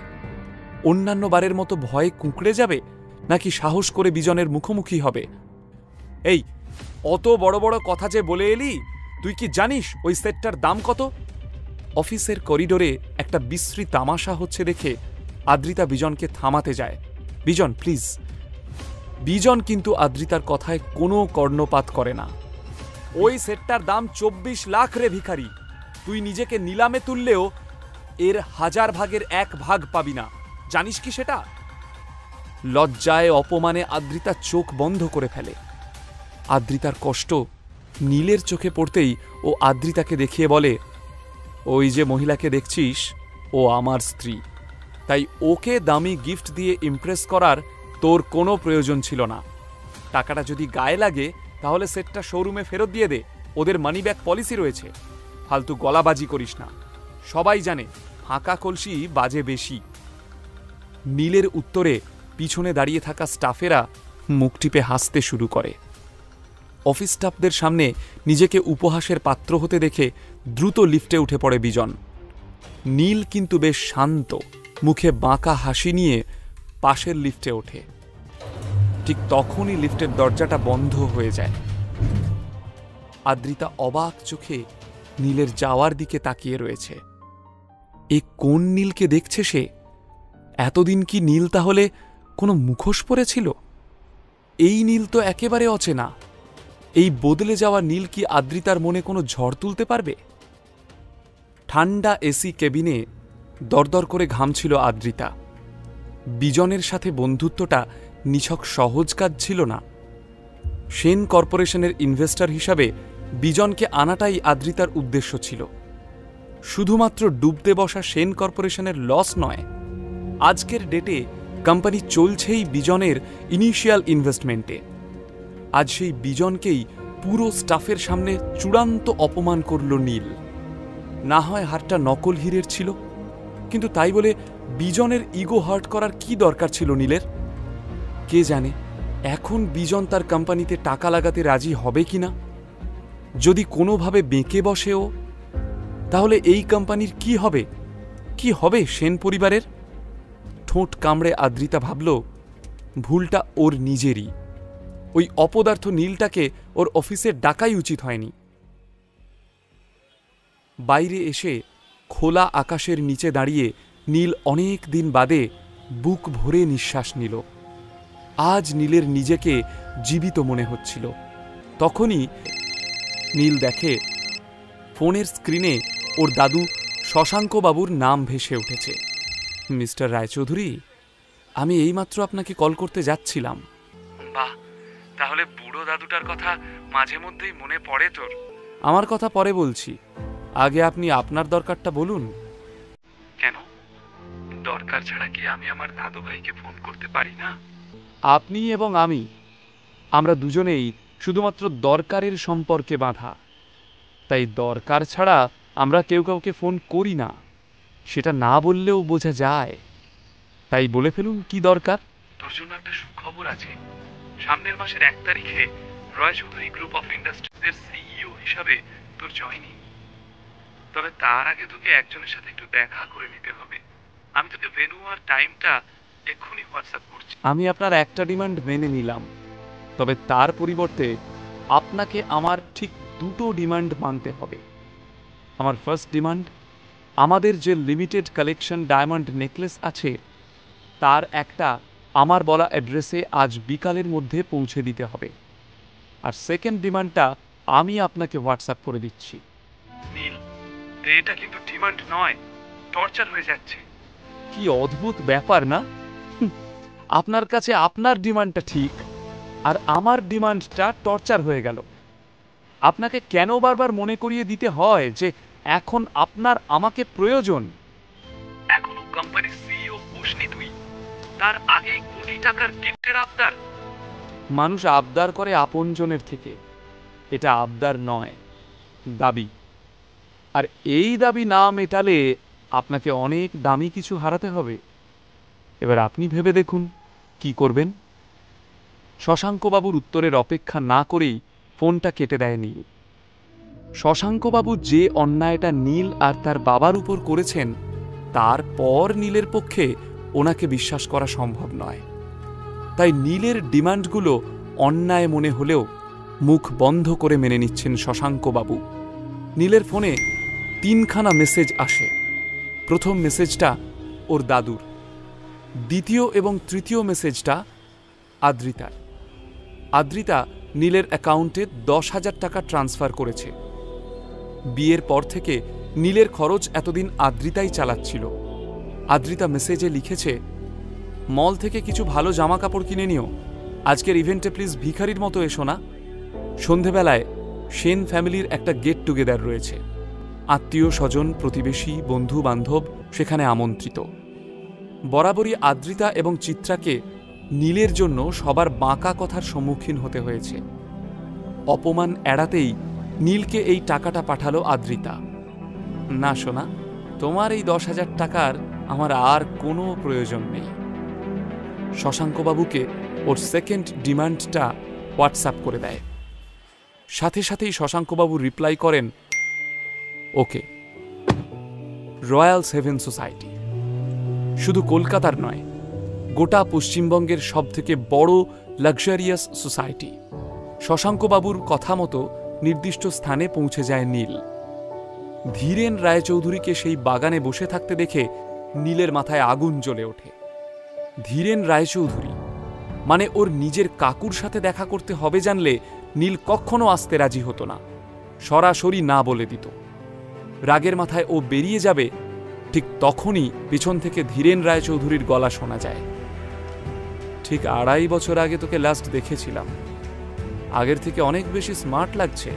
Speaker 12: অন্যান্য বারের মতো ভয়ে কুঁকড়ে যাবে, নাকি সাহস করে বিজনের মুখোমুখি হবে? এই অত বড় বড় কথা যে বলে এলি, তুই কি জানিস ওই সেটটার দাম কত? অফিসের করিডোরে একটা বিশ্রী তামাশা হচ্ছে দেখে আদ্রিতা বিজনকে থামাতে যায়। বিজন প্লিজ। বিজন কিন্তু আদ্রিতার কথায় কোনো কর্ণপাত করে না। ওই সেটটার দাম 24 লাখ রে ভিখারি। তুই নিজেকে নিলামে তুললেও এর 1000 ভাগের 1 ভাগ পাবি না, জানিস কি সেটা? লজ্জায় অপমানে আদ্রিতা চোখ বন্ধ করে ফেলে। আদ্রিতার কষ্ট নীলের চোখে পড়তেই ও আদ্রিতাকে দেখিয়ে বলে, ওই যে মহিলাকে দেখছিস, ও আমার স্ত্রী, তাই ওকে দামি গিফট দিয়ে ইমপ্রেস করার তোর কোনো প্রয়োজন ছিল না। টাকাটা যদি গায়ে লাগে তাহলে সেটটা শোরুমে ফেরত দিয়ে দে, ওদের মানি ব্যাক পলিসি রয়েছে। ফালতু গলাবাজি করিস না, সবাই জানে ফাঁকা কলসি বাজে বেশি। নীলের উত্তরে পিছনে দাঁড়িয়ে থাকা স্টাফেরা মুখ টিপে হাসতে শুরু করে। অফিস স্টাফদের সামনে নিজেকে উপহাসের পাত্র হতে দেখে দ্রুত লিফটে উঠে পড়ে বিজন। নীল কিন্তু বেশ শান্ত, মুখে বাঁকা হাসি নিয়ে পাশের লিফটে ওঠে। ঠিক তখনই লিফটের দরজাটা বন্ধ হয়ে যায়। আদ্রিতা অবাক চোখে নীলের যাওয়ার দিকে তাকিয়ে রয়েছে। এ কোন নীলকে দেখছে সে? এতদিন কি নীল তাহলে কোনো মুখোশ পরেছিল? এই নীল তো একেবারে অচেনা। এই বদলে যাওয়া নীল কি আদ্রিতার মনে কোনো ঝড় তুলতে পারবে? ঠান্ডা এসি কেবিনে দরদর করে ঘামছিল আদ্রিতা। বিজনের সাথে বন্ধুত্বটা নিছক সহজ কাজ ছিল না। সেন কর্পোরেশনের ইনভেস্টর হিসাবে বিজনকে আনাটাই আদ্রিতার উদ্দেশ্য ছিল। শুধুমাত্র ডুবতে বসা সেন কর্পোরেশনের লস নয়, আজকের ডেটে কোম্পানি চলছেই বিজনের ইনিশিয়াল ইনভেস্টমেন্টে। আজ সেই বিজনকেই পুরো স্টাফের সামনে চূড়ান্ত অপমান করল নীল। না হয় হারটা নকল হীরের ছিল, কিন্তু তাই বলে বিজনের ইগো হার্ট করার কি দরকার ছিল নীলের? কে জানে এখন বিজন তার কোম্পানিতে টাকা লাগাতে রাজি হবে কিনা। যদি কোনোভাবে বেঁকে বসেও, তাহলে এই কোম্পানির কি হবে? কি হবে সেন পরিবারের? ঠোঁট কামড়ে আদ্রিতা ভাবল ভুলটা ওর নিজেরই। ওই অপদার্থ নীলটাকে ওর অফিসে ডাকাই উচিত হয়নি। বাইরে এসে খোলা আকাশের নিচে দাঁড়িয়ে নীল অনেক দিন বাদে বুক ভরে নিঃশ্বাস নিল। আজ নীলের নিজেকে জীবিত মনে হচ্ছিল। তখনই নীল দেখে ফোনের স্ক্রিনে ওর দাদু শশাঙ্কবাবুর নাম ভেসে উঠেছে। মিস্টার রায়চৌধুরী, আমি এইমাত্র আপনাকে কল করতে যাচ্ছিলাম। বাহ, তাহলে বুড়ো দাদুটার কথা মাঝে মধ্যেই মনে পড়ে তোর? আমার কথা পরে বলছি, আগে আপনি আপনার দরকারটা বলুন। কেন, দরকার ছাড়া কি আমি আমার দাদু ভাইকে ফোন করতে পারি না? আপনি এবং আমরা দুজনেই শুধুমাত্র দরকারের সম্পর্কে বাঁধা, তাই দরকার ছাড়া আমরা কেউ কাউকে ফোন করি না। সেটা না বললেও বোঝা যায়। তাই বলে ফেলুন কি দরকার। তোর জন্য একটা সুখবর আছে। সামনের মাসের 1 তারিখে রয় চৌধুরী গ্রুপ অফ ইন্ডাস্ট্রিজের সিইও হিসাবে তোর জয়েনিং। তবে তার আগে তোকে একজনের সাথে একটু দেখা করে নিতে হবে। আমি তোকে ভেন্যু আর টাইমটা এক্ষুনি হোয়াটসঅ্যাপ করছি। আমি আপনার একটা ডিমান্ড মেনে নিলাম, তবে তার পরিবর্তে আপনাকে আমার ঠিক 2টো ডিমান্ড মানতে হবে। আমার ফার্স্ট ডিমান্ড, আমাদের যে লিমিটেড কালেকশন ডায়মন্ড নেকলেস আছে তার একটা আমার বলা অ্যাড্রেসে আজ বিকালের মধ্যে পৌঁছে দিতে হবে। আর সেকেন্ড ডিমান্ডটা আমি আপনাকে হোয়াটসঅ্যাপ করে দিচ্ছি। নীল, এটা কিন্তু ডিমান্ড নয়, টর্চার হয়ে যাচ্ছে। কি অদ্ভুত ব্যাপার না? আপনার কাছে আপনার ডিমান্ডটা ঠিক, আর আমার ডিমান্ডটা টর্চার হয়ে গেল। আপনাকে কেন বারবার মনে করিয়ে দিতে হয় যে এখন আপনার আমাকে প্রয়োজন? এখনো কোম্পানির সিইও বসনি তুই, তার আগে কোটি টাকার গিফটের আবদার। মানুষ আবদার করে আপনজনের থেকে, এটা আবদার নয়, দাবি। আর এই দাবি না মেটালে আপনাকে অনেক দামি কিছু হারাতে হবে। এবার আপনি ভেবে দেখুন কি করবেন। শশাঙ্কবাবুর উত্তরের অপেক্ষা না করেই ফোনটা কেটে দেয় নীল। শশাঙ্কবাবু যে অন্যায়টা নীল আর তার বাবার উপর করেছেন তারপর নীলের পক্ষে ওনাকে বিশ্বাস করা সম্ভব নয়। তাই নীলের ডিমান্ডগুলো অন্যায় মনে হলেও মুখ বন্ধ করে মেনে নিচ্ছেন শশাঙ্কবাবু। নীলের ফোনে 3খানা মেসেজ আসে। প্রথম মেসেজটা ওর দাদুর, দ্বিতীয় এবং তৃতীয় মেসেজটা আদ্রিতার। আদ্রিতা নীলের অ্যাকাউন্টে 10,000 টাকা ট্রান্সফার করেছে। বিয়ের পর থেকে নীলের খরচ এতদিন আদ্রিতাই চালাচ্ছিল। আদ্রিতা মেসেজে লিখেছে, মল থেকে কিছু ভালো জামা কাপড় কিনে নিও, আজকের ইভেন্টে প্লিজ ভিখারির মতো এসো না। সন্ধেবেলায় সেন ফ্যামিলির একটা গেট টুগেদার রয়েছে। আত্মীয় স্বজন, প্রতিবেশী, বন্ধু বান্ধব সেখানে আমন্ত্রিত। বরাবরই আদ্রিতা এবং চিত্রাকে নীলের জন্য সবার বাঁকা কথার সম্মুখীন হতে হয়েছে। অপমান এড়াতেই নীলকে এই টাকাটা পাঠালো আদ্রিতা। না সোনা, তোমার এই 10,000 টাকার আমার আর কোনো প্রয়োজন নেই। শশাঙ্কবাবুকে ওর সেকেন্ড ডিমান্ডটা হোয়াটসঅ্যাপ করে দেয়। সাথে সাথেই শশাঙ্কবাবু রিপ্লাই করেন, ওকে। রয়্যাল সেভেন সোসাইটি শুধু কলকাতার নয়, গোটা পশ্চিমবঙ্গের সবথেকে বড় লাক্সারিয়াস সোসাইটি। শশাঙ্কবাবুর কথা মতো নির্দিষ্ট স্থানে পৌঁছে যায় নীল। ধীরেন রায়চৌধুরীকে সেই বাগানে বসে থাকতে দেখে নীলের মাথায় আগুন জ্বলে ওঠে। ধীরেন রায়চৌধুরী মানে ওর নিজের কাকুর সাথে দেখা করতে হবে জানলে নীল কখনো আসতে রাজি হতো না, সরাসরি না বলে দিত। রাগের মাথায় ও বেরিয়ে যাবে, ঠিক তখনই পিছন থেকে ধীরেন রায়চৌধুরীর গলা শোনা যায়, ঠিক 2.5 বছর আগে তোকে লাস্ট দেখেছিলাম, আগের থেকে অনেক বেশি স্মার্ট লাগছে।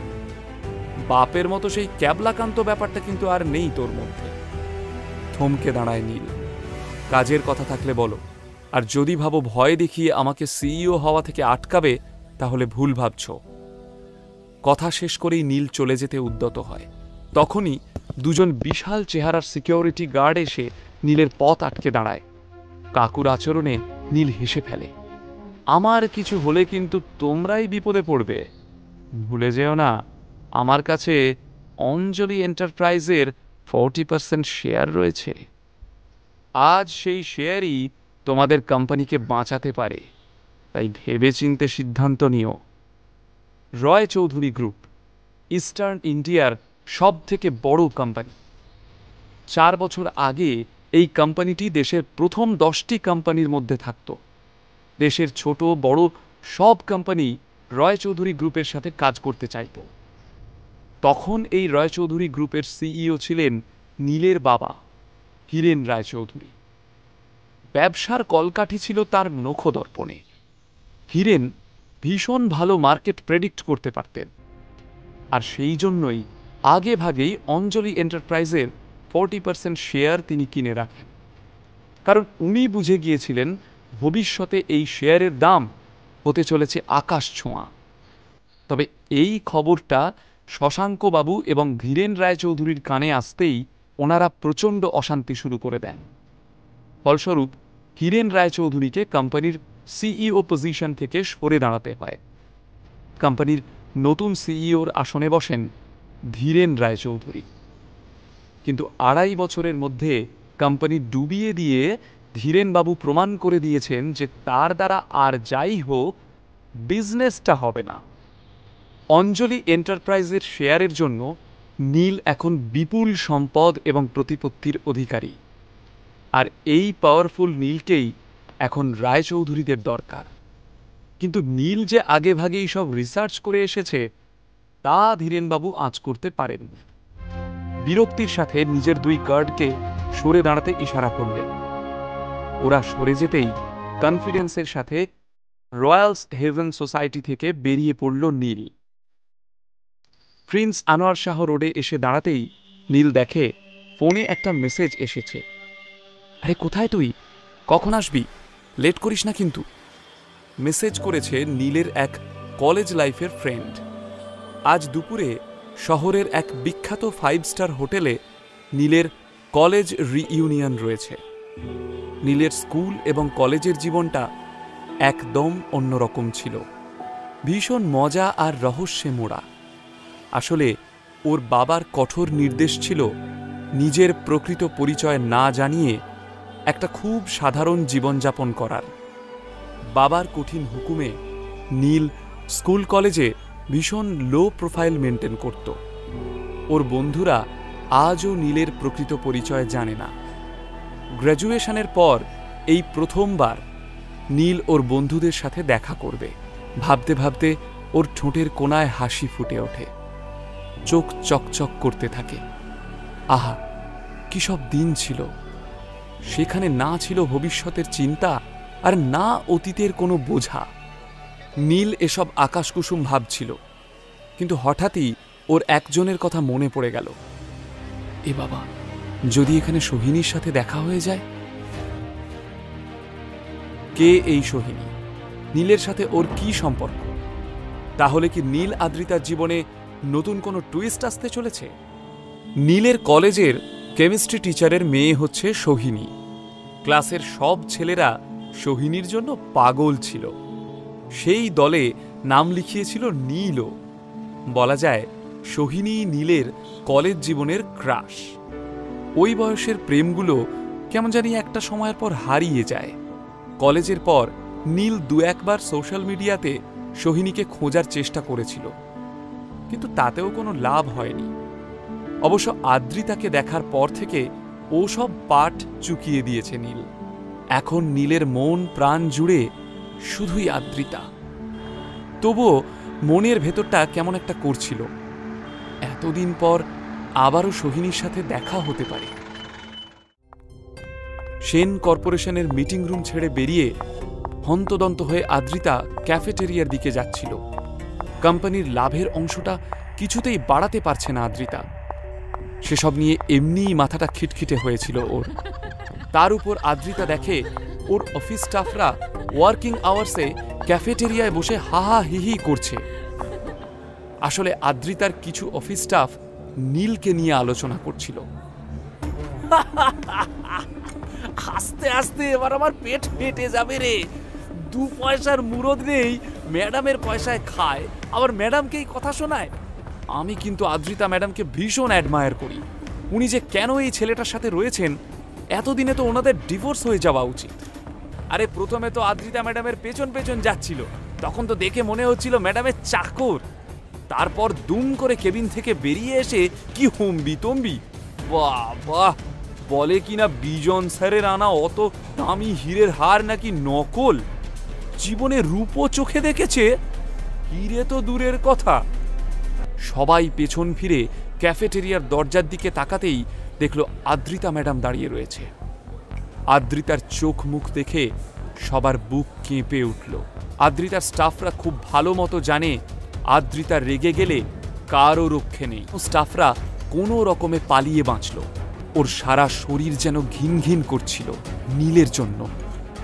Speaker 12: বাপের মতো সেই ক্যাবলাকান্ত ব্যাপারটা কিন্তু আর নেই তোর মধ্যে। থমকে দাঁড়ায় নীল। কাজের কথা থাকলে বলো, আর যদি ভাবো ভয় দেখিয়ে আমাকে সিইও হওয়া থেকে আটকাবে তাহলে ভুল ভাবছ। কথা শেষ করেই নীল চলে যেতে উদ্যত হয়। তখনই দুজন বিশাল চেহারার সিকিউরিটি গার্ড এসে নীলের পথ আটকে দাঁড়ায়। কাকুর আচরণে নীল হেসে ফেলে। আমার কিছু হলে কিন্তু তোমরাই বিপদে পড়বে, ভুলে যেও না আমার কাছে
Speaker 13: অঞ্জলি এন্টারপ্রাইজের 40% শেয়ার রয়েছে। আজ সেই শেয়ারই তোমাদের কোম্পানিকে বাঁচাতে পারে, তাই ভেবেচিন্তে সিদ্ধান্ত নিও। রয় চৌধুরী গ্রুপ ইস্টার্ন ইন্ডিয়ার সব থেকে বড় কোম্পানি। 4 বছর আগে এই কোম্পানিটি দেশের প্রথম 10টি কোম্পানির মধ্যে থাকত। দেশের ছোট বড় সব কোম্পানি রয় চৌধুরী গ্রুপের সাথে কাজ করতে চাইত। তখন এই রয় চৌধুরী গ্রুপের সিইও ছিলেন নীলের বাবা হীরেন রায় চৌধুরী। ব্যবসার কলকাঠি ছিল তার নখদর্পণে। হীরেন ভীষণ ভালো মার্কেট প্রেডিক্ট করতে পারতেন, আর সেই জন্যই আগে ভাগেই অঞ্জলি এন্টারপ্রাইজের 40% শেয়ার তিনি কিনে রাখেন। কারণ উনি বুঝে গিয়েছিলেন ভবিষ্যতে এই শেয়ারের দাম হতে চলেছে আকাশ ছোঁয়া। তবে এই খবরটা শশাঙ্কবাবু এবং ধীরেন রায়চৌধুরীর কানে আসতেই ওনারা প্রচণ্ড অশান্তি শুরু করে দেন। ফলস্বরূপ হীরেন রায়চৌধুরীকে কোম্পানির সিইও পজিশন থেকে সরে দাঁড়াতে হয়। কোম্পানির নতুন সিইওর আসনে বসেন ধীরেন রায়চৌধুরী। কিন্তু 2.5 বছরের মধ্যে কোম্পানি ডুবিয়ে দিয়ে ধীরেনবাবু প্রমাণ করে দিয়েছেন যে তার দ্বারা আর যাই হোক বিজনেসটা হবে না। অঞ্জলি এন্টারপ্রাইজের শেয়ারের জন্য নীল এখন বিপুল সম্পদ এবং প্রতিপত্তির অধিকারী, আর এই পাওয়ারফুল নীলকেই এখন রায়চৌধুরীদের দরকার। কিন্তু নীল যে আগে ভাগেই সব রিসার্চ করে এসেছে তা ধীরেনবাবু আঁচ করতে পারেন। বিরক্তির সাথে নিজের 2 গার্ডকে সরে দাঁড়াতে ইশারা করলেন। ওরা সরে যেতেই কনফিডেন্সের সাথে রয়্যালস হেভেন সোসাইটি থেকে বেরিয়ে পড়ল নীল। প্রিন্স আনোয়ার শাহ রোডে এসে দাঁড়াতেই নীল দেখে ফোনে একটা মেসেজ এসেছে। আরে কোথায় তুই? কখন আসবি? লেট করিস না কিন্তু। মেসেজ করেছে নীলের এক কলেজ লাইফের ফ্রেন্ড। আজ দুপুরে শহরের এক বিখ্যাত 5 স্টার হোটেলে নীলের কলেজ রিইউনিয়ন রয়েছে। নীলের স্কুল এবং কলেজের জীবনটা একদম অন্যরকম ছিল, ভীষণ মজা আর রহস্যে মোড়া। আসলে ওর বাবার কঠোর নির্দেশ ছিল নিজের প্রকৃত পরিচয় না জানিয়ে একটা খুব সাধারণ জীবনযাপন করার। বাবার কঠিন হুকুমে নীল স্কুল কলেজে ভীষণ লো প্রোফাইল মেনটেন করত। ওর বন্ধুরা আজও নীলের প্রকৃত পরিচয় জানে না। গ্র্যাজুয়েশনের পর এই প্রথমবার নীল ওর বন্ধুদের সাথে দেখা করবে। ভাবতে ভাবতে ওর ঠোঁটের কোণায় হাসি ফুটে ওঠে, চোখ চকচক করতে থাকে। আহা, কি সব দিন ছিল! সেখানে না ছিল ভবিষ্যতের চিন্তা আর না অতীতের কোনো বোঝা। নীল এসব আকাশকুসুম ভাবছিল, কিন্তু হঠাৎই ওর একজনের কথা মনে পড়ে গেল। এ বাবা, যদি এখানে সোহিনীর সাথে দেখা হয়ে যায়? কে এই সোহিনী? নীলের সাথে ওর কি সম্পর্ক? তাহলে কি নীল আদ্রিতার জীবনে নতুন কোনো টুইস্ট আসতে চলেছে? নীলের কলেজের কেমিস্ট্রি টিচারের মেয়ে হচ্ছে সোহিনী। ক্লাসের সব ছেলেরা সোহিনীর জন্য পাগল ছিল। সেই দলে নাম লিখিয়েছিল নীলও। বলা যায় সোহিনী নীলের কলেজ জীবনের ক্রাশ। ওই বয়সের প্রেমগুলো কেমন জানি একটা সময়ের পর হারিয়ে যায়। কলেজের পর নীল 2-1 বার সোশ্যাল মিডিয়াতে সোহিনীকে খোঁজার চেষ্টা করেছিল, কিন্তু তাতেও কোনো লাভ হয়নি। অবশ্য আদ্রিতাকে দেখার পর থেকে ও সব পাঠ চুকিয়ে দিয়েছে নীল। এখন নীলের মন প্রাণ জুড়ে শুধুই আদ্রিতা। তবুও মনের ভেতরটা কেমন একটা করছিল, এতদিন পর আবারও সোহিনীর সাথে দেখা হতে পারে। সেন কর্পোরেশনের মিটিং রুম ছেড়ে বেরিয়ে হন্তদন্ত হয়ে আদ্রিতা ক্যাফেটেরিয়ার দিকে যাচ্ছিল। কোম্পানির লাভের অংশটা কিছুতেই বাড়াতে পারছে না আদ্রিতা। সেসব নিয়ে এমনিই মাথাটা খিটখিটে হয়েছিল ওর। তার উপর আদ্রিতা দেখে ওর অফিস স্টাফরা ওয়ার্কিং আওয়ার্সে ক্যাফেটেরিয়ায় বসে হাহা হিহি করছে। আসলে আদ্রিতার কিছু অফিস স্টাফ নীলকে নিয়ে আলোচনা করছিল।
Speaker 14: আস্তে আস্তে এবার আমার পেট ফেটে যাবে রে। 2 পয়সার মুরদ নেই, ম্যাডামের পয়সায় খায়, আবার ম্যাডামকেই কথা শোনায়।
Speaker 13: আমি কিন্তু আদ্রিতা ম্যাডামকে ভীষণ অ্যাডমায়ার করি। উনি যে কেন এই ছেলেটার সাথে রয়েছেন, এতদিনে তো ওনাদের ডিভোর্স হয়ে যাওয়া উচিত। আরে প্রথমে তো আদ্রিতা ম্যাডামের পেছন পেছন যাচ্ছিল, তখন তো দেখে মনে হচ্ছিল ম্যাডামের চাকর। তারপর দুম করে কেবিন থেকে বেরিয়ে এসে কি হুম্বি তম্বি, বাহ, বলে কিনা বিজন স্যারের আনা অত দামি হীরের হার নাকি নকল। জীবনে রূপো চোখে দেখেছে, হীরে তো দূরের কথা। সবাই পেছন ফিরে ক্যাফেটেরিয়ার দরজার দিকে তাকাতেই দেখলো আদ্রিতা ম্যাডাম দাঁড়িয়ে রয়েছে। আদ্রিতার চোখ মুখ দেখে সবার বুক কেঁপে উঠল। আদ্রিতার স্টাফরা খুব ভালো মতো জানে আদ্রিতা রেগে গেলে কারও রক্ষে নেই। স্টাফরা কোনো রকমে পালিয়ে বাঁচল। ওর সারা শরীর যেন ঘিন ঘিন করছিল নীলের জন্য।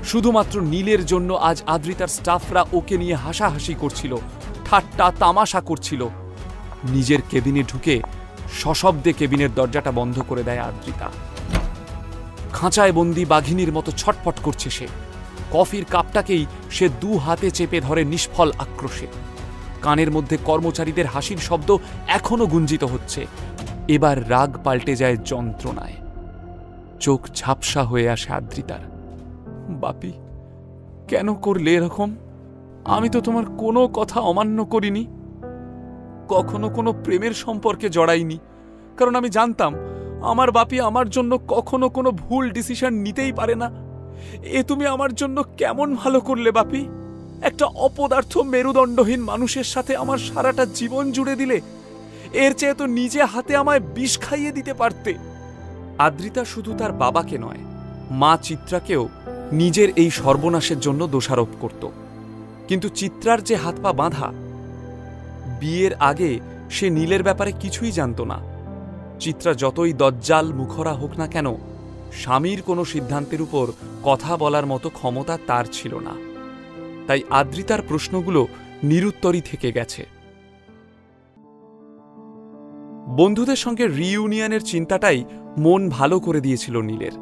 Speaker 13: শুধুমাত্র নীলের জন্য আজ আদ্রিতার স্টাফরা ওকে নিয়ে হাসাহাসি করছিল, ঠাট্টা তামাশা করছিল। নিজের কেবিনে ঢুকে সশব্দে কেবিনের দরজাটা বন্ধ করে দেয় আদ্রিতা। খাঁচায় বন্দি বাঘিনীর মতো ছটফট করছে সে। কফির কাপটাকেই সে দু হাতে চেপে ধরে নিষ্ফল আক্রোশে। কানের মধ্যে কর্মচারীদের হাসির শব্দ এখনো গুঞ্জিত হচ্ছে। এবার রাগ পাল্টে যায় যন্ত্রণায়। চোখ ঝাপসা হয়ে আসে আদ্রিতার। বাপি, কেন করলে এরকম? আমি তো তোমার কোনো কথা অমান্য করিনি, কখনো কোনো প্রেমের সম্পর্কে জড়াইনি, কারণ আমি জানতাম আমার বাপি আমার জন্য কখনো কোনো ভুল ডিসিশন নিতেই পারে না। এ তুমি আমার জন্য কেমন ভালো করলে বাপি? একটা অপদার্থ মেরুদণ্ডহীন মানুষের সাথে আমার সারাটা জীবন জুড়ে দিলে। এর চেয়ে তো নিজে হাতে আমায় বিষ খাইয়ে দিতে পারতে। আদ্রিতা শুধু তার বাবাকে নয়, মা চিত্রাকেও নিজের এই সর্বনাশের জন্য দোষারোপ করত। কিন্তু চিত্রার যে হাত পা বাঁধা, বিয়ের আগে সে নীলের ব্যাপারে কিছুই জানত না। চিত্রা যতই দজ্জাল মুখরা হোক না কেন, স্বামীর কোনো সিদ্ধান্তের উপর কথা বলার মতো ক্ষমতা তার ছিল না। তাই আদ্রিতার প্রশ্নগুলো নিরুত্তরই থেকে গেছে। বন্ধুদের সঙ্গে রিইউনিয়নের চিন্তাটাই মন ভালো করে দিয়েছিল নীলের।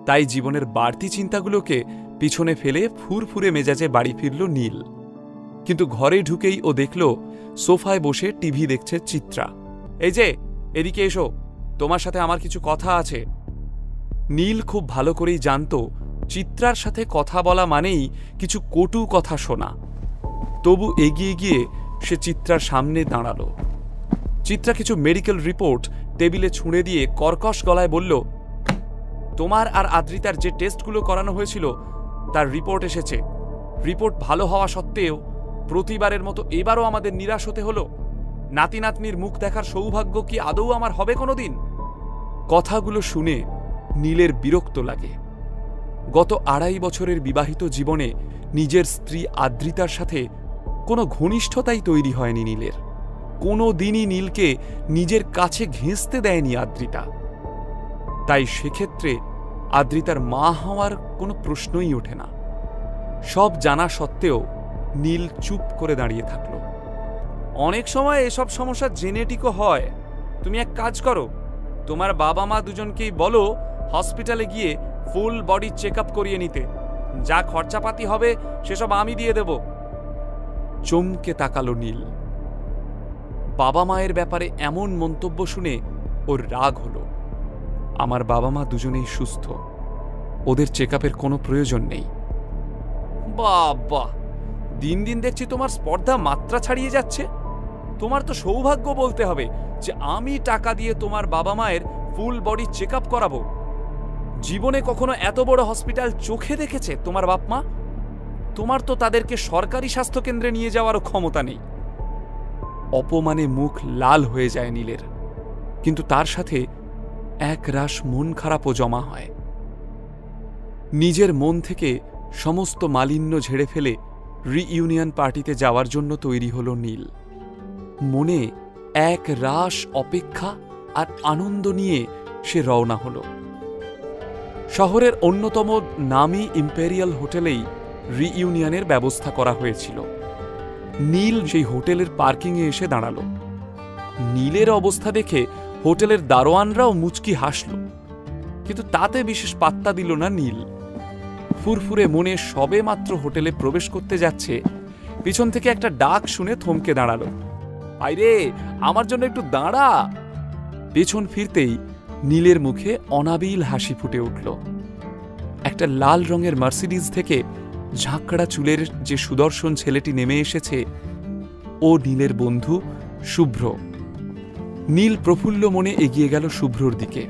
Speaker 13: তাই জীবনের বাড়তি চিন্তাগুলোকে পিছনে ফেলে ফুরফুরে মেজাজে বাড়ি ফিরল নীল। কিন্তু ঘরে ঢুকেই ও দেখল সোফায় বসে টিভি দেখছে চিত্রা। এই যে, এদিকে এসো, তোমার সাথে আমার কিছু কথা আছে। নীল খুব ভালো করেই জানত চিত্রার সাথে কথা বলা মানেই কিছু কটু কথা শোনা। তবু এগিয়ে গিয়ে সে চিত্রার সামনে দাঁড়ালো। চিত্রা কিছু মেডিকেল রিপোর্ট টেবিলে ছুঁড়ে দিয়ে কর্কশ গলায় বলল, তোমার আর আদ্রিতার যে টেস্টগুলো করানো হয়েছিল তার রিপোর্ট এসেছে। রিপোর্ট ভালো হওয়া সত্ত্বেও প্রতিবারের মতো এবারও আমাদের নিরাশ হতে হলো। নাতি নাতনির মুখ দেখার সৌভাগ্য কি আদৌ আমার হবে কোনোদিন? কথাগুলো শুনে নীলের বিরক্ত লাগে। গত 2.5 বছরের বিবাহিত জীবনে নিজের স্ত্রী আদ্রিতার সাথে কোনো ঘনিষ্ঠতাই তৈরি হয়নি নীলের। কোনো দিনই নীলকে নিজের কাছে ঘেঁষতে দেয়নি আদ্রিতা। তাই সেক্ষেত্রে আদ্রিতার মা হওয়ার কোনো প্রশ্নই ওঠে না। সব জানা সত্ত্বেও নীল চুপ করে দাঁড়িয়ে থাকল। অনেক সময় এসব সমস্যা জেনেটিকও হয়। তুমি এক কাজ করো, তোমার বাবা মা দুজনকেই বলো হসপিটালে গিয়ে ফুল বডি চেক আপ করিয়ে নিতে। যা খরচাপাতি হবে সেসব আমি দিয়ে দেব। চমকে তাকালো নীল। বাবা মায়ের ব্যাপারে এমন মন্তব্য শুনে ওর রাগ হলো। আমার বাবা মা দুজনেই সুস্থ, ওদের চেক আপের কোনো প্রয়োজন নেই। বাবা, দিন দিন দেখছি তোমার স্পর্ধা মাত্রা ছাড়িয়ে যাচ্ছে। তোমার তো সৌভাগ্য বলতে হবে যে আমি টাকা দিয়ে তোমার বাবা মায়ের ফুল বডি চেক আপ করাবো। জীবনে কখনো এত বড় হসপিটাল চোখে দেখেছে তোমার বাপ মা? তোমার তো তাদেরকে সরকারি স্বাস্থ্যকেন্দ্রে নিয়ে যাওয়ারও ক্ষমতা নেই। অপমানে মুখ লাল হয়ে যায় নীলের, কিন্তু তার সাথে এক রাশ মন খারাপও জমা হয়। নিজের মন থেকে সমস্ত মালিন্য ঝেড়ে ফেলে রিইউনিয়ন পার্টিতে যাওয়ার জন্য তৈরি হলো নীল। মনে এক রাশ অপেক্ষা আর আনন্দ নিয়ে সে রওনা হলো। শহরের অন্যতম নামী ইম্পেরিয়াল হোটেলেই রিইউনিয়নের ব্যবস্থা করা হয়েছিল। নীল সেই হোটেলের পার্কিংয়ে এসে দাঁড়ালো। নীলের অবস্থা দেখে হোটেলের দারোয়ানরাও মুচকি হাসল, কিন্তু তাতে বিশেষ পাত্তা দিল না নীল। ফুরফুরে মনে সবে মাত্র হোটেলে প্রবেশ করতে যাচ্ছে, পিছন থেকে একটা ডাক শুনে থমকে দাঁড়ালো। আইরে আমার জন্য একটু দাঁড়া। পেছন ফিরতেই নীলের মুখে অনাবিল হাসি ফুটে উঠল। একটা লাল রঙের মার্সিডিজ থেকে ঝাঁকড়া চুলের যে সুদর্শন ছেলেটি নেমে এসেছে, ও নীলের বন্ধু শুভ্র। নীল প্রফুল্ল মনে এগিয়ে গেল শুভ্রর দিকে।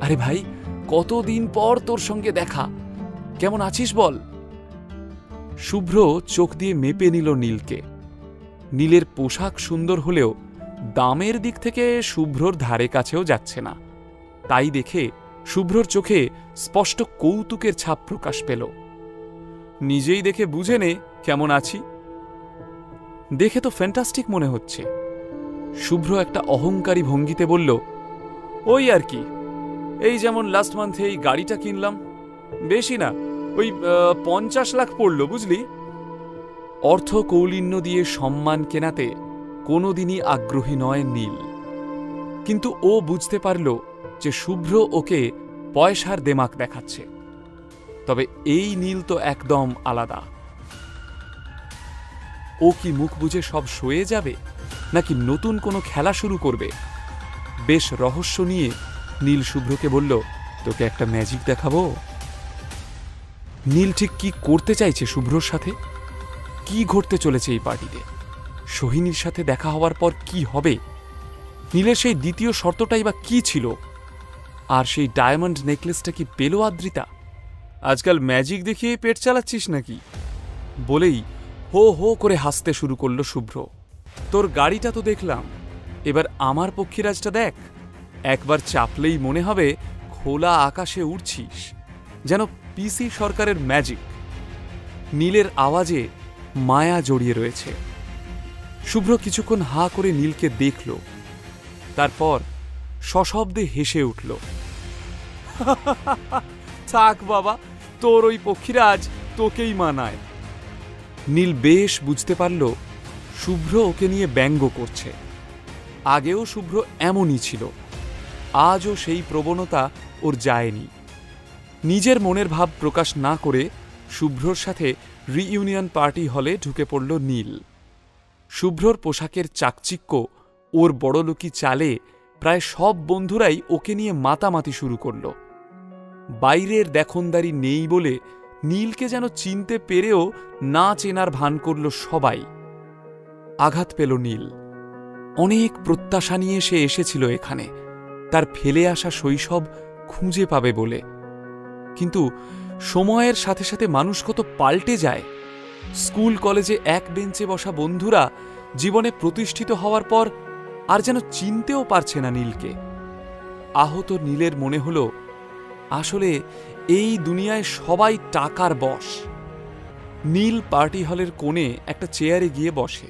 Speaker 13: আরে ভাই, কতদিন পর তোর সঙ্গে দেখা, কেমন আছিস বল? শুভ্র চোখ দিয়ে মেপে নিল নীলকে। নীলের পোশাক সুন্দর হলেও দামের দিক থেকে শুভ্রর ধারে কাছেও যাচ্ছে না। তাই দেখে শুভ্রর চোখে স্পষ্ট কৌতুকের ছাপ প্রকাশ পেল। নিজেই দেখে বুঝে নে কেমন আছি। দেখে তো ফ্যান্টাস্টিক মনে হচ্ছে। শুভ্র একটা অহংকারী ভঙ্গিতে বলল, ওই আর কি, এই যেমন লাস্ট মান্থে এই গাড়িটা কিনলাম, বেশি না, ওই 50 লাখ পড়ল বুঝলি। অর্থ কৌলিন্য দিয়ে সম্মান কেনাতে কোনোদিনই আগ্রহী নয় নীল, কিন্তু ও বুঝতে পারল যে শুভ্র ওকে পয়সার দেমাক দেখাচ্ছে। তবে এই নীল তো একদম আলাদা। ও কি মুখ বুঝে সব সয়ে যাবে, নাকি নতুন কোনো খেলা শুরু করবে? বেশ রহস্য নিয়ে নীল শুভ্রকে বলল, তোকে একটা ম্যাজিক দেখাবো। নীল ঠিক কি করতে চাইছে শুভ্রর সাথে? কি ঘটতে চলেছে এই পার্টিতে? সোহিনীর সাথে দেখা হওয়ার পর কি হবে? নীলের সেই দ্বিতীয় শর্তটাই বা কি ছিল? আর সেই ডায়মন্ড নেকলেসটা কি পেল আদ্রিতা? আজকাল ম্যাজিক দেখিয়ে পেট চালাচ্ছিস নাকি? বলেই হো হো করে হাসতে শুরু করল শুভ্র। তোর গাড়িটা তো দেখলাম, এবার আমার পক্ষীরাজটা দেখ। একবার চাপলেই মনে হবে খোলা আকাশে উড়ছিস, যেন পিসি সরকারের ম্যাজিক। নীলের আওয়াজে মায়া জড়িয়ে রয়েছে। শুভ্র কিছুক্ষণ হা করে নীলকে দেখল, তারপর সশব্দে হেসে উঠল। থাক বাবা, তোর ওই পক্ষীরাজ তোকেই মানায়। নীল বেশ বুঝতে পারল শুভ্র ওকে নিয়ে ব্যঙ্গ করছে। আগেও শুভ্র এমনই ছিল, আজও সেই প্রবণতা ওর যায়নি। নিজের মনের ভাব প্রকাশ না করে শুভ্রর সাথে রিইউনিয়ন পার্টি হলে ঢুকে পড়ল নীল। শুভ্রর পোশাকের চাকচিক্য, ওর বড়লোকি চালে প্রায় সব বন্ধুরাই ওকে নিয়ে মাতামাতি শুরু করল। বাইরের দেখনদারি নেই বলে নীলকে যেন চিনতে পেরেও না চেনার ভান করল সবাই। আঘাত পেল নীল। অনেক প্রত্যাশা নিয়ে সে এসেছিল এখানে, তার ফেলে আসা শৈশব খুঁজে পাবে বলে। কিন্তু সময়ের সাথে সাথে মানুষ কত পাল্টে যায়। স্কুল কলেজে এক বেঞ্চে বসা বন্ধুরা জীবনে প্রতিষ্ঠিত হওয়ার পর আর যেন চিনতেও পারছে না নীলকে। আহত নীলের মনে হল, আসলে এই দুনিয়ায় সবাই টাকার বশ। নীল পার্টি হলের কোণে একটা চেয়ারে গিয়ে বসে।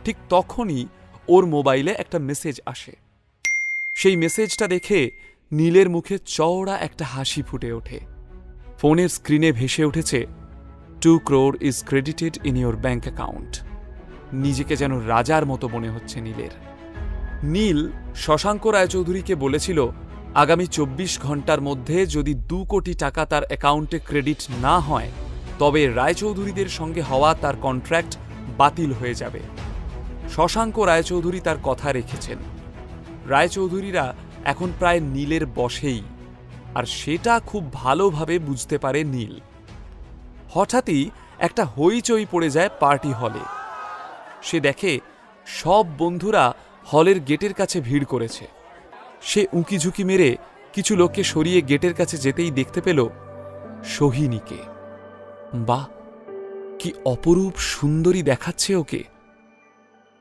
Speaker 13: ঠিক তখনই ওর মোবাইলে একটা মেসেজ আসে। সেই মেসেজটা দেখে নীলের মুখে চওড়া একটা হাসি ফুটে ওঠে। ফোনের স্ক্রিনে ভেসে উঠেছে, 2 crore is credited in your bank account। নিজেকে যেন রাজার মতো মনে হচ্ছে নীলের। নীল শশাঙ্ক রায়চৌধুরীকে বলেছিল, আগামী 24 ঘন্টার মধ্যে যদি 2 কোটি টাকা তার অ্যাকাউন্টে ক্রেডিট না হয়, তবে রায়চৌধুরীদের সঙ্গে হওয়া তার কন্ট্রাক্ট বাতিল হয়ে যাবে। শশাঙ্ক রায়চৌধুরী তার কথা রেখেছেন। রায়চৌধুরীরা এখন প্রায় নীলের বশেই, আর সেটা খুব ভালোভাবে বুঝতে পারে নীল। হঠাৎই একটা হইচই পড়ে যায় পার্টি হলে। সে দেখে সব বন্ধুরা হলের গেটের কাছে ভিড় করেছে। সে উঁকি ঝুঁকি মেরে কিছু লোককে সরিয়ে গেটের কাছে যেতেই দেখতে পেল সোহিনীকে। বাহ, কি অপরূপ সুন্দরী দেখাচ্ছে ওকে।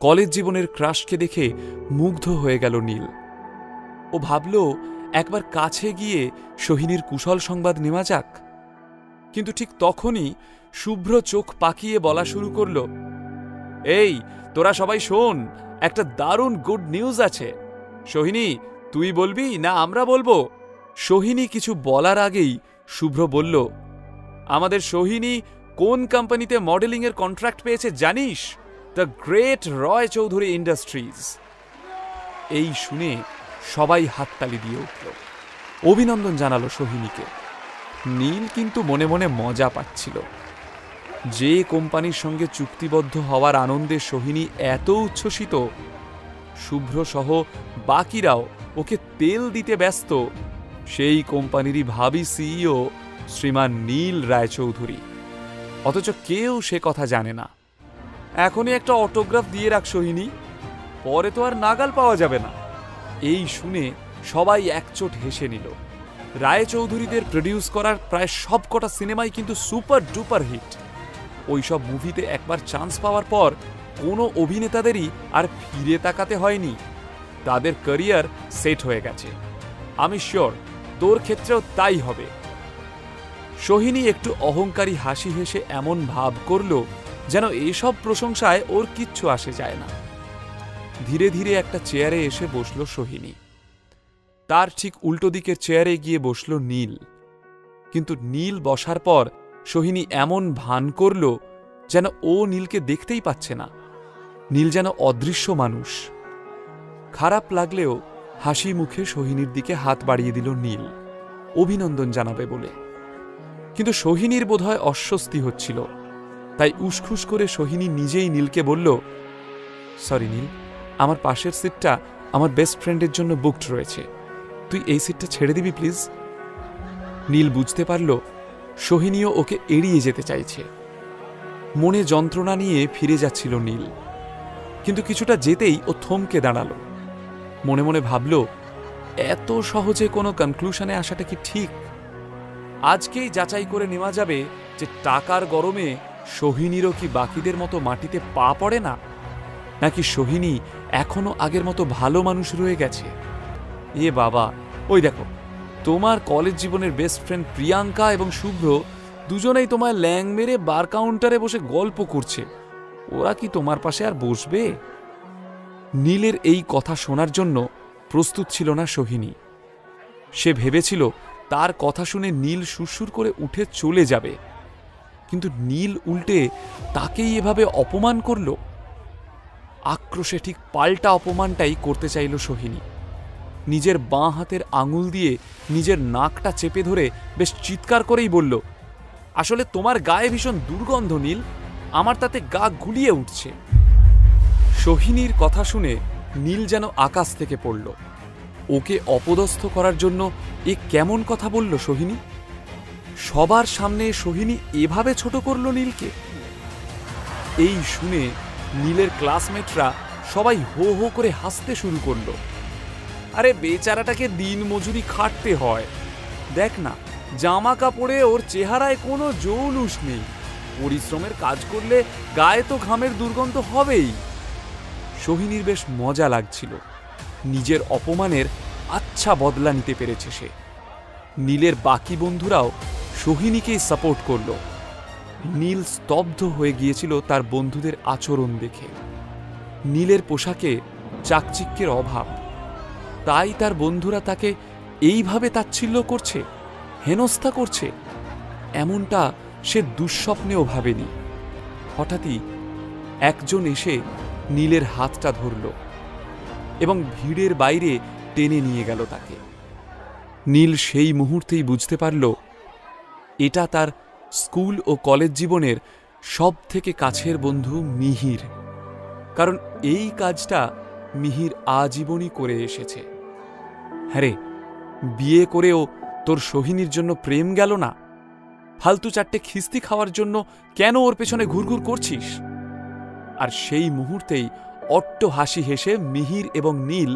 Speaker 13: কলেজ জীবনের ক্রাশকে দেখে মুগ্ধ হয়ে গেল নীল। ও ভাবল একবার কাছে গিয়ে সোহিনীর কুশল সংবাদ নেওয়া যাক। কিন্তু ঠিক তখনই শুভ্র চোখ পাকিয়ে বলা শুরু করল, এই তোরা সবাই শোন, একটা দারুণ গুড নিউজ আছে। সোহিনী, তুই বলবি না আমরা বলবো? সোহিনী কিছু বলার আগেই শুভ্র বলল, আমাদের সোহিনী কোন কোম্পানিতে মডেলিংয়ের কন্ট্রাক্ট পেয়েছে জানিস? The great Roy Chowdhury industries. এই শুনে সবাই হাততালি দিয়ে উঠল, অভিনন্দন জানালো সোহিনীকে। নীল কিন্তু মনে মনে মজা পাচ্ছিল। যে কোম্পানির সঙ্গে চুক্তিবদ্ধ হওয়ার আনন্দে সোহিনী এত উচ্ছ্বসিত, শুভ্র সহ বাকিরাও ওকে তেল দিতে ব্যস্ত, সেই কোম্পানিরই ভাবী সিইও শ্রীমান নীল রায়চৌধুরী। অথচ কেউ সে কথা জানে না। এখনই একটা অটোগ্রাফ দিয়ে রাখ সোহিনী, পরে তো আর নাগাল পাওয়া যাবে না। এই শুনে সবাই একচোট হেসে নিল। রায়চৌধুরীদের প্রডিউস করার প্রায় সবকটা সিনেমাই কিন্তু সুপার ডুপার হিট। ওইসব মুভিতে একবার চান্স পাওয়ার পর কোনো অভিনেতাদেরই আর ফিরে তাকাতে হয়নি। তাদের ক্যারিয়ার সেট হয়ে গেছে। আমি শিওর তোর ক্ষেত্রেও তাই হবে। সোহিনী একটু অহংকারী হাসি হেসে এমন ভাব করল যেন এইসব প্রশংসায় ওর কিচ্ছু আসে যায় না। ধীরে ধীরে একটা চেয়ারে এসে বসল সোহিনী। তার ঠিক উল্টো দিকের চেয়ারে গিয়ে বসল নীল। কিন্তু নীল বসার পর সোহিনী এমন ভান করল যেন ও নীলকে দেখতেই পাচ্ছে না। নীল যেন অদৃশ্য মানুষ। খারাপ লাগলেও হাসি মুখে সোহিনীর দিকে হাত বাড়িয়ে দিল নীল, অভিনন্দন জানাবে বলে। কিন্তু সোহিনীর বোধহয় অস্বস্তি হচ্ছিল, তাই উসখুস করে সোহিনী নিজেই নীলকে বলল, সরি নীল, আমার পাশের সিটটা আমার বেস্ট ফ্রেন্ডের জন্য বুকড রয়েছে, তুই এই সিটটা ছেড়ে দিবি প্লিজ। নীল বুঝতে পারল সোহিনীও ওকে এড়িয়ে যেতে চাইছে। মনে যন্ত্রণা নিয়ে ফিরে যাচ্ছিল নীল, কিন্তু কিছুটা যেতেই ও থমকে দাঁড়ালো। মনে মনে ভাবল, এত সহজে কোনো কনক্লুশনে আসাটা কি ঠিক? আজকেই যাচাই করে নেওয়া যাবে যে টাকার গরমে সোহিনীরও কি বাকিদের মতো মাটিতে পা পড়ে না, নাকি সোহিনী এখনো আগের মতো ভালো মানুষ রয়ে গেছে। এ বাবা, ওই দেখো, তোমার কলেজ জীবনের বেস্ট ফ্রেন্ড প্রিয়াঙ্কা এবং শুভ্র দুজনেই তোমায় ল্যাং মেরে বার কাউন্টারে বসে গল্প করছে। ওরা কি তোমার পাশে আর বসবে? নীলের এই কথা শোনার জন্য প্রস্তুত ছিল না সোহিনী। সে ভেবেছিল তার কথা শুনে নীল সুরসুর করে উঠে চলে যাবে, কিন্তু নীল উল্টে তাকেই এভাবে অপমান করল। আক্রোশে ঠিক পাল্টা অপমানটাই করতে চাইল সোহিনী। নিজের বাঁ হাতের আঙুল দিয়ে নিজের নাকটা চেপে ধরে বেশ চিৎকার করেই বলল, আসলে তোমার গায়ে ভীষণ দুর্গন্ধ নীল, আমার তাতে গা গুলিয়ে উঠছে। সোহিনীর কথা শুনে নীল যেন আকাশ থেকে পড়ল। ওকে অপদস্থ করার জন্য এ কেমন কথা বলল সোহিনী? সবার সামনে সোহিনী এভাবে ছোট করল নীলকে। এই শুনে নীলের ক্লাসমেটরা সবাই হো হো করে হাসতে শুরু করল। আরে বেচারাটাকে দিন মজুরি খাটতে হয়, দেখ না, জামা কাপড়ে ওর চেহারায় কোনো জৌলুস নেই। পরিশ্রমের কাজ করলে গায়ে তো ঘামের দুর্গন্ধ হবেই। সোহিনীর বেশ মজা লাগছিল। নিজের অপমানের আচ্ছা বদলা নিতে পেরেছে সে। নীলের বাকি বন্ধুরাও সোহিনীকেই সাপোর্ট করল। নীল স্তব্ধ হয়ে গিয়েছিল তার বন্ধুদের আচরণ দেখে। নীলের পোশাকে চাকচিক্যের অভাব, তাই তার বন্ধুরা তাকে এইভাবে তাচ্ছিল্য করছে, হেনস্থা করছে, এমনটা সে দুঃস্বপ্নেও ভাবেনি। হঠাৎই একজন এসে নীলের হাতটা ধরল এবং ভিড়ের বাইরে টেনে নিয়ে গেল তাকে। নীল সেই মুহূর্তেই বুঝতে পারল এটা তার স্কুল ও কলেজ জীবনের সব থেকে কাছের বন্ধু মিহির। কারণ এই কাজটা মিহির আজীবনই করে এসেছে। হ্যাঁ রে, বিয়ে করেও তোর সোহিনীর জন্য প্রেম গেল না? ফালতু চারটে খিস্তি খাওয়ার জন্য কেন ওর পেছনে ঘুরঘুর করছিস? আর সেই মুহূর্তেই অট্ট হাসি হেসে মিহির এবং নীল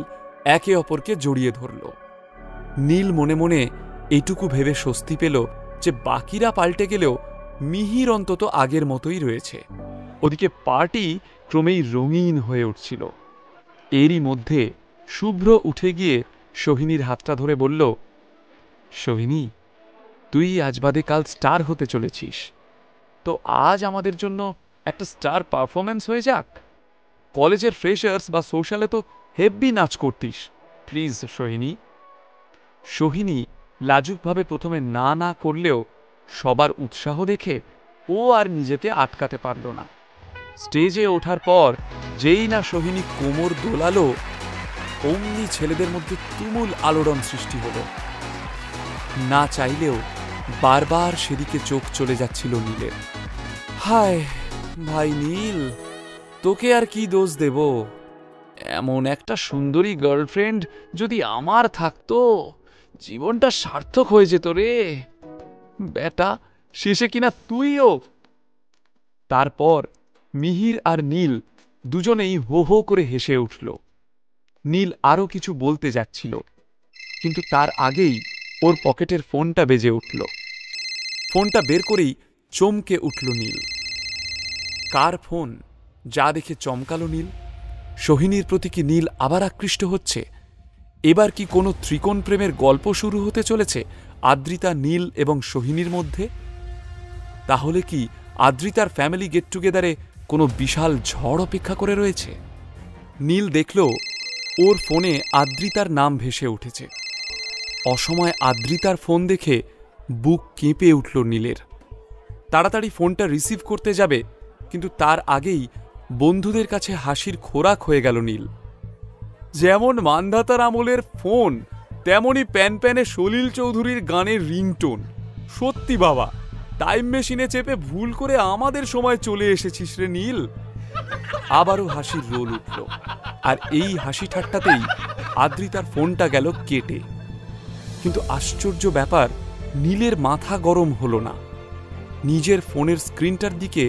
Speaker 13: একে অপরকে জড়িয়ে ধরল। নীল মনে মনে এইটুকু ভেবে স্বস্তি পেল যে বাকিরা পাল্টে গেলেও মিহির অন্তত আগের মতোই রয়েছে। ওদিকে পার্টি ক্রমেই রঙিন হয়ে উঠছিল। এরই মধ্যে শুভ্র উঠে গিয়ে সোহিনীর হাতটা ধরে বলল, সোহিনী, তুই আজ বাদে কাল স্টার হতে চলেছিস, তো আজ আমাদের জন্য একটা স্টার পারফরমেন্স হয়ে যাক। কলেজের ফ্রেশার্স বা সোশ্যালে তো হেভি নাচ করতিস, প্লিজ সোহিনী। সোহিনী লাজুকভাবে প্রথমে না না করলেও সবার উৎসাহ দেখে ও আর নিজেকে আটকাতে পারল না। স্টেজে ওঠার পর যেই না সোহিনী কোমর দোলালো, অমনি ছেলেদের মধ্যে তুমুল আলোড়ন সৃষ্টি হলো। না চাইলেও বারবার সেদিকে চোখ চলে যাচ্ছিল নীলের। হায় ভাই নীল, তোকে আর কি দোষ দেব? এমন একটা সুন্দরী গার্লফ্রেন্ড যদি আমার থাকতো, জীবনটা সার্থক হয়ে যেত রে বেটা। শেষে কিনা তুইও। তারপর মিহির আর নীল দুজনেই হো হো করে হেসে উঠল। নীল আরো কিছু বলতে যাচ্ছিল, কিন্তু তার আগেই ওর পকেটের ফোনটা বেজে উঠল। ফোনটা বের করেই চমকে উঠল নীল। কার ফোন? যা দেখে চমকালো নীল। সোহিনীর প্রতি কি নীল আবার আকৃষ্ট হচ্ছে? এবার কি কোনো ত্রিকোণ প্রেমের গল্প শুরু হতে চলেছে আদ্রিতা, নীল এবং সোহিনীর মধ্যে? তাহলে কি আদ্রিতার ফ্যামিলি গেট টুগেদারে কোনো বিশাল ঝড় অপেক্ষা করে রয়েছে? নীল দেখল ওর ফোনে আদ্রিতার নাম ভেসে উঠেছে। অসময়ে আদ্রিতার ফোন দেখে বুক কেঁপে উঠল নীলের। তাড়াতাড়ি ফোনটা রিসিভ করতে যাবে, কিন্তু তার আগেই বন্ধুদের কাছে হাসির খোরাক হয়ে গেল নীল। যেমন মান্ধাতার আমলের ফোন, তেমনই প্যান প্যানে সলিল চৌধুরীর গানের রিংটোন। সত্যি বাবা, টাইম মেশিনে চেপে ভুল করে আমাদের সময় চলে এসেছিস রে নীল। আবারও হাসির রোল উঠল, আর এই হাসি ঠাট্টাতেই আদ্রিতার ফোনটা গেল কেটে। কিন্তু আশ্চর্য ব্যাপার, নীলের মাথা গরম হলো না। নিজের ফোনের স্ক্রিনটার দিকে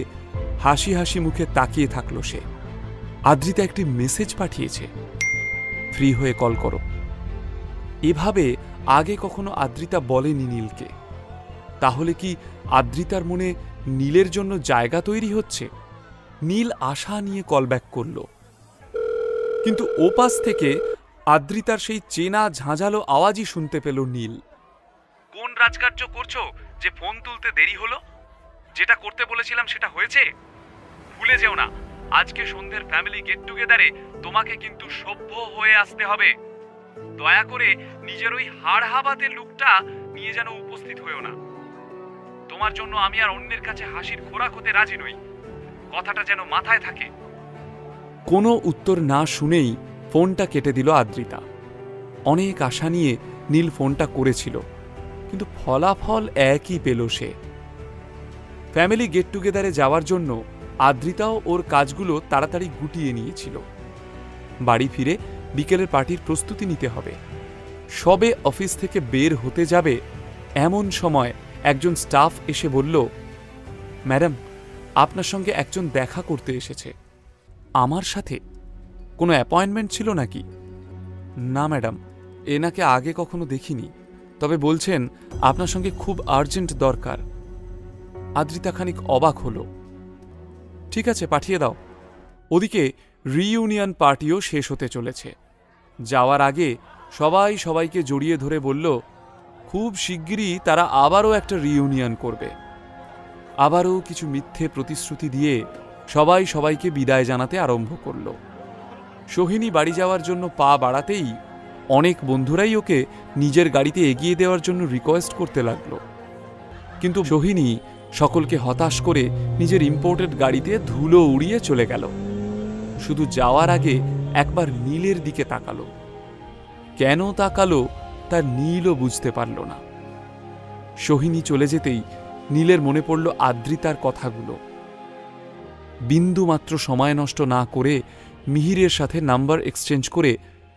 Speaker 13: হাসি হাসি মুখে তাকিয়ে থাকল সে। আদ্রিতা একটি মেসেজ পাঠিয়েছে, ফ্রি হয়ে কল করো। এভাবে আগে কখনো আদ্রিতা বলেনি নীলকে। তাহলে কি আদ্রিতার মনে নীলের জন্য জায়গা তৈরি হচ্ছে? নীল আশা নিয়ে কল ব্যাক করল, কিন্তু ওপাশ থেকে আদ্রিতার সেই চেনা ঝাঁঝালো আওয়াজই শুনতে পেল নীল। কোন রাজকার্য করছো যে ফোন তুলতে দেরি হলো? যেটা করতে বলেছিলাম সেটা হয়েছে? ভুলে যেও না, আজকে সন্ধ্যের ফ্যামিলি গেট টুগেদারে তোমাকে কিন্তু সভ্য হয়ে আসতে হবে। দয়া করে নিজের ওই হাড় হাবাতে লুকটা নিয়ে যেন উপস্থিত হয়েও না। তোমার জন্য আমি আর অন্যের কাছে হাসির খোরাক হতে রাজি নই, কথাটা যেন মাথায় থাকে। কোনো উত্তর না শুনেই ফোনটা কেটে দিল আদ্রিতা। অনেক আশা নিয়ে নীল ফোনটা করেছিল, কিন্তু ফলাফল একই পেল সে। ফ্যামিলি গেট টুগেদারে যাওয়ার জন্য আদ্রিতাও ওর কাজগুলো তাড়াতাড়ি গুটিয়ে নিয়েছিল। বাড়ি ফিরে বিকেলের পার্টির প্রস্তুতি নিতে হবে। সবে অফিস থেকে বের হতে যাবে এমন সময় একজন স্টাফ এসে বলল, ম্যাডাম, আপনার সঙ্গে একজন দেখা করতে এসেছে। আমার সাথে? কোনো অ্যাপয়েন্টমেন্ট ছিল নাকি? না ম্যাডাম, এনাকে আগে কখনো দেখিনি, তবে বলছেন আপনার সঙ্গে খুব আর্জেন্ট দরকার। আদ্রিতা খানিক অবাক হলো। ঠিক আছে, পাঠিয়ে দাও। ওদিকে রিইউনিয়ন পার্টিও শেষ হতে চলেছে। যাওয়ার আগে সবাই সবাইকে জড়িয়ে ধরে বলল, খুব শিগগিরই তারা আবারও একটা রিইউনিয়ন করবে। আবারও কিছু মিথ্যে প্রতিশ্রুতি দিয়ে সবাই সবাইকে বিদায় জানাতে আরম্ভ করল। সোহিনী বাড়ি যাওয়ার জন্য পা বাড়াতেই অনেক বন্ধুরাই ওকে নিজের গাড়িতে এগিয়ে দেওয়ার জন্য রিকোয়েস্ট করতে লাগলো, কিন্তু সোহিনী সকলকে হতাশ করে নিজের ইম্পোর্টেড গাড়িতে ধুলো উড়িয়ে চলে গেল। শুধু যাওয়ার আগে একবার নীলের দিকে তাকালো। কেন তাকালো তা নীলও বুঝতে পারল না। সোহিনী চলে যেতেই নীলের মনে পড়ল আদ্রিতার কথাগুলো। বিন্দু মাত্র সময় নষ্ট না করে মিহিরের সাথে নাম্বার এক্সচেঞ্জ করে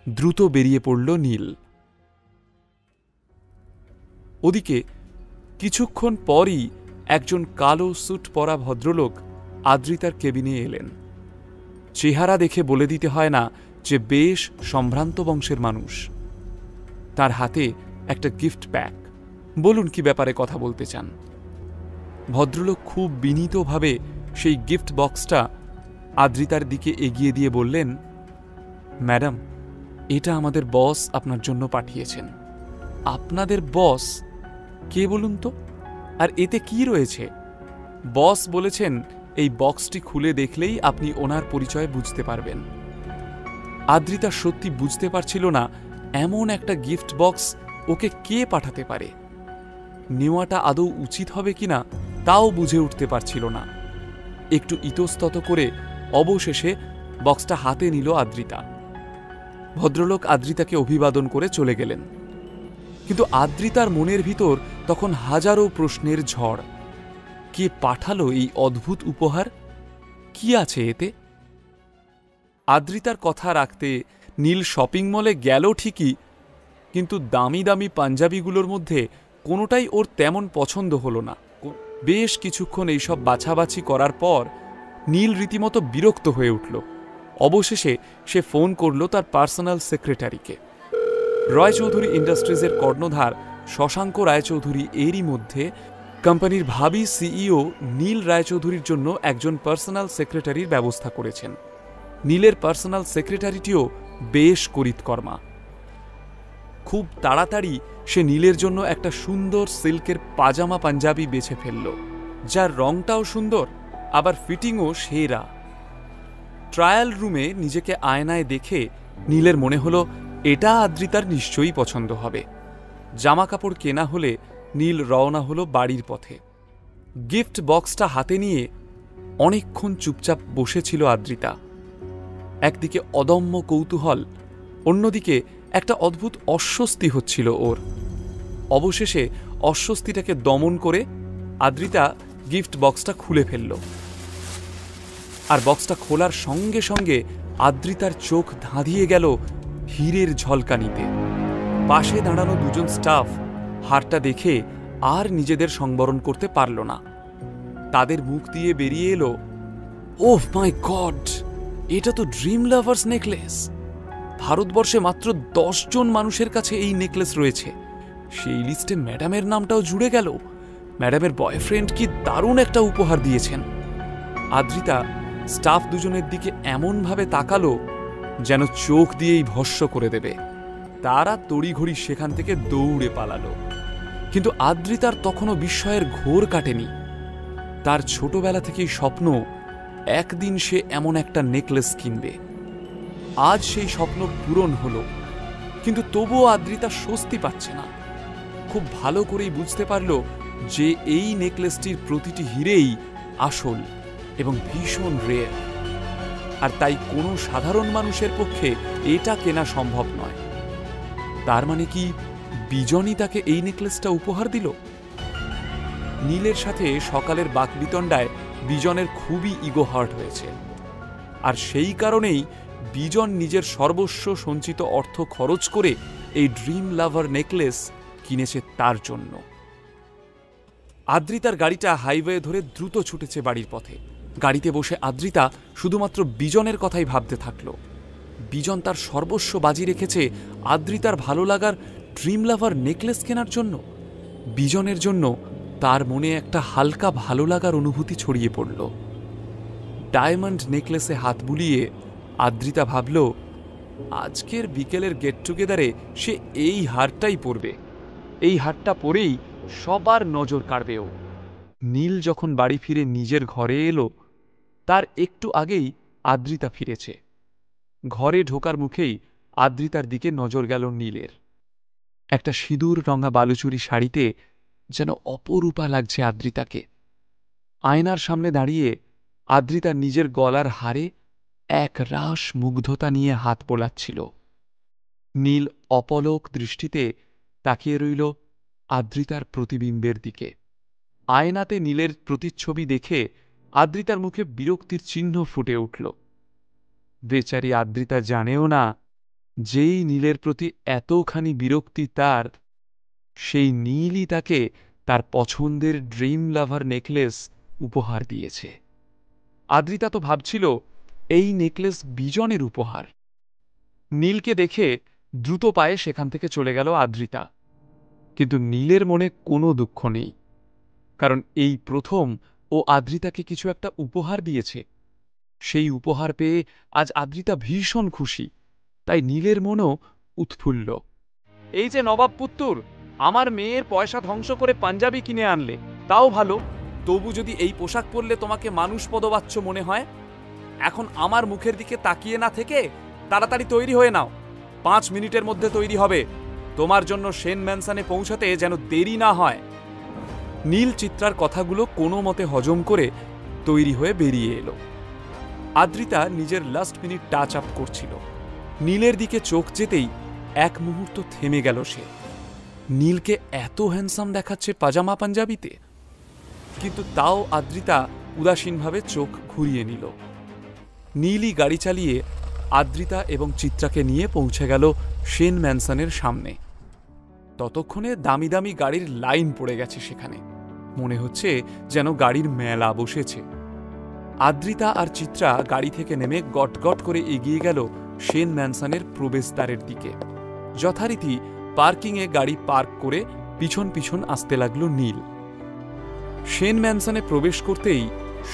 Speaker 13: দ্রুত বেরিয়ে পড়ল নীল। ওদিকে কিছুক্ষণ পরই একজন কালো স্যুট পরা ভদ্রলোক আদ্রিতার কেবিনে এলেন। চেহারা দেখে বলে দিতে হয় না যে বেশ সম্ভ্রান্ত বংশের মানুষ। তার হাতে একটা গিফট প্যাক। বলুন কি ব্যাপারে কথা বলতে চান? ভদ্রলোক খুব বিনীতভাবে সেই গিফট বক্সটা আদ্রিতার দিকে এগিয়ে দিয়ে বললেন, ম্যাডাম, এটা আমাদের বস আপনার জন্য পাঠিয়েছেন। আপনাদের বস? কে বলুন তো? আর এতে কি রয়েছে? বস বলেছেন এই বক্সটি খুলে দেখলেই আপনি ওনার পরিচয় বুঝতে পারবেন। আদ্রিতা সত্যি বুঝতে পারছিল না এমন একটা গিফট বক্স ওকে কে পাঠাতে পারে। নেওয়াটা আদৌ উচিত হবে কিনা তাও বুঝে উঠতে পারছিল না। একটু ইতস্তত করে অবশেষে বক্সটা হাতে নিল আদ্রিতা। ভদ্রলোক আদ্রিতাকে অভিবাদন করে চলে গেলেন, কিন্তু আদ্রিতার মনের ভিতর তখন হাজারো প্রশ্নের ঝড়। কে পাঠালো এই অদ্ভুত উপহার? কি আছে এতে? আদ্রিতার কথা রাখতে নীল শপিং মলে গেল ঠিকই, কিন্তু দামি দামি পাঞ্জাবিগুলোর মধ্যে কোনোটাই ওর তেমন পছন্দ হলো না। বেশ কিছুক্ষণ এইসব বাছাবাছি করার পর নীল রীতিমতো বিরক্ত হয়ে উঠল। অবশেষে সে ফোন করল তার পার্সোনাল সেক্রেটারিকে। রায়চৌধুরী ইন্ডাস্ট্রিজের কর্ণধার শশাঙ্ক রায়চৌধুরী এরই মধ্যে কোম্পানির ভাবি সিইও নীল রায়চৌধুরীর জন্য একজন পার্সোনাল সেক্রেটারির ব্যবস্থা করেছেন। নীলের পার্সোনাল সেক্রেটারিটিও বেশ করিতকর্মা। খুব তাড়াতাড়ি সে নীলের জন্য একটা সুন্দর সিল্কের পাজামা পাঞ্জাবি বেছে ফেলল, যার রংটাও সুন্দর, আবার ফিটিংও সেরা। ট্রায়াল রুমে নিজেকে আয়নায় দেখে নীলের মনে হলো এটা আদ্রিতার নিশ্চয়ই পছন্দ হবে। জামা কাপড় কেনা হলে নীল রওনা হলো বাড়ির পথে। গিফট বক্সটা হাতে নিয়ে অনেকক্ষণ চুপচাপ বসেছিল আদ্রিতা। একদিকে অদম্য কৌতূহল, অন্যদিকে একটা অদ্ভুত অস্বস্তি হচ্ছিল ওর। অবশেষে অস্বস্তিটাকে দমন করে আদ্রিতা গিফট বক্সটা খুলে ফেলল। আর বক্সটা খোলার সঙ্গে সঙ্গে আদ্রিতার চোখ ধাঁধিয়ে গেল হীরের ঝলকানিতে। পাশে দাঁড়ানো দুজন স্টাফ হারটা দেখে আর নিজেদের সংবরণ করতে পারল না। তাদের মুখ দিয়ে বেরিয়ে এলো, ওহ মাই গড, এটা তো ড্রিম লাভার্স নেকলেস। ভারতবর্ষে মাত্র 10 জন মানুষের কাছে এই নেকলেস রয়েছে। সেই লিস্টে ম্যাডামের নামটাও জুড়ে গেল। ম্যাডামের বয়ফ্রেন্ড কি দারুণ একটা উপহার দিয়েছেন। আদ্রিতা স্টাফ দুজনের দিকে এমনভাবে তাকালো যেন চোখ দিয়েই ভস্ম করে দেবে। তারা তড়িঘড়ি সেখান থেকে দৌড়ে পালালো। কিন্তু আদ্রিতার তখনও বিস্ময়ের ঘোর কাটেনি। তার ছোটবেলা থেকেই স্বপ্ন একদিন সে এমন একটা নেকলেস কিনবে। আজ সেই স্বপ্ন পূরণ হলো, কিন্তু তবুও আদ্রিতা স্বস্তি পাচ্ছে না। খুব ভালো করেই বুঝতে পারল যে এই নেকলেসটির প্রতিটি হীরেই আসল এবং ভীষণ রেয়ার, আর তাই কোনো সাধারণ মানুষের পক্ষে এটা কেনা সম্ভব নয়। তার মানে কি বিজনই তাকে এই নেকলেসটা উপহার দিল? নীলের সাথে সকালের বাকবিতণ্ডায় বিজনের খুবই ইগো হার্ট হয়েছে, আর সেই কারণেই বিজন নিজের সর্বস্ব সঞ্চিত অর্থ খরচ করে এই ড্রিম লাভার নেকলেস কিনেছে তার জন্য। আদ্রিতার গাড়িটা হাইওয়ে ধরে দ্রুত ছুটেছে বাড়ির পথে। গাড়িতে বসে আদ্রিতা শুধুমাত্র বিজনের কথাই ভাবতে থাকল। বিজন তার সর্বস্ব বাজি রেখেছে আদ্রিতার ভালো লাগার ড্রিম লাভার নেকলেস কেনার জন্য। বিজনের জন্য তার মনে একটা হালকা ভালো লাগার অনুভূতি ছড়িয়ে পড়ল। ডায়মন্ড নেকলেসে হাত বুলিয়ে আদ্রিতা ভাবল, আজকের বিকেলের গেট টুগেদারে সে এই হারটাই পরবে। এই হারটা পরেই সবার নজর কাড়বেও। নীল যখন বাড়ি ফিরে নিজের ঘরে এলো, তার একটু আগেই আদ্রিতা ফিরেছে। ঘরে ঢোকার মুখেই আদ্রিতার দিকে নজর গেল নীলের। একটা সিঁদুর রঙা বালুচুরি শাড়িতে যেন অপরূপা লাগছে আদ্রিতাকে। আয়নার সামনে দাঁড়িয়ে আদ্রিতা নিজের গলার হারে এক রাস মুগ্ধতা নিয়ে হাত বোলাচ্ছিল। নীল অপলক দৃষ্টিতে তাকিয়ে রইল আদ্রিতার প্রতিবিম্বের দিকে। আয়নাতে নীলের প্রতিচ্ছবি দেখে আদ্রিতার মুখে বিরক্তির চিহ্ন ফুটে উঠল। বেচারি আদ্রিতা জানেও না, যেই নীলের প্রতি এতখানি বিরক্তি তার, সেই নীলই তাকে তার পছন্দের ড্রিম লাভার নেকলেস উপহার দিয়েছে। আদ্রিতা তো ভাবছিল এই নেকলেস বিজনের উপহার। নীলকে দেখে দ্রুত পায়ে সেখান থেকে চলে গেল আদ্রিতা। কিন্তু নীলের মনে কোনো দুঃখ নেই, কারণ এই প্রথম ও আদ্রিতাকে কিছু একটা উপহার দিয়েছে। সেই উপহার পেয়ে আজ আদ্রিতা ভীষণ খুশি, তাই নীলের মনও উৎফুল্ল।
Speaker 14: এই যে নবাব পুত্তুর, আমার মেয়ের পয়সা ধ্বংস করে পাঞ্জাবি কিনে আনলে, তাও ভালো।
Speaker 12: তবু যদি এই পোশাক পরলে তোমাকে মানুষ পদবাচ্য মনে হয়, এখন আমার মুখের দিকে তাকিয়ে না থেকে তাড়াতাড়ি তৈরি হয়ে নাও। 5 মিনিটের মধ্যে তৈরি হবে। তোমার জন্য সেন ম্যানসনে পৌঁছাতে যেন দেরি না হয়। নীল চিত্রার কথাগুলো কোনো মতে হজম করে তৈরি হয়ে বেরিয়ে এলো। আদ্রিতা নিজের লাস্ট মিনিট টাচ আপ করছিল। নীলের দিকে চোখ যেতেই এক মুহূর্ত থেমে গেল সে। নীলকে এত হ্যান্ডসাম দেখাচ্ছে পাজামা পাঞ্জাবিতে।
Speaker 13: কিন্তু তাও আদ্রিতা উদাসীনভাবে চোখ ঘুরিয়ে নিল। নীলই গাড়ি চালিয়ে আদ্রিতা এবং চিত্রাকে নিয়ে পৌঁছে গেল সেন ম্যানসনের সামনে। ততক্ষণে দামি দামি গাড়ির লাইন পড়ে গেছে সেখানে, মনে হচ্ছে যেন গাড়ির মেলা বসেছে। আদ্রিতা আর চিত্রা গাড়ি থেকে নেমে গটগট করে এগিয়ে গেল সেন ম্যানসনের প্রবেশদ্বারের দিকে। যথারীতি পার্কিংয়ে গাড়ি পার্ক করে পিছন পিছন আসতে লাগলো নীল। সেন ম্যানসনে প্রবেশ করতেই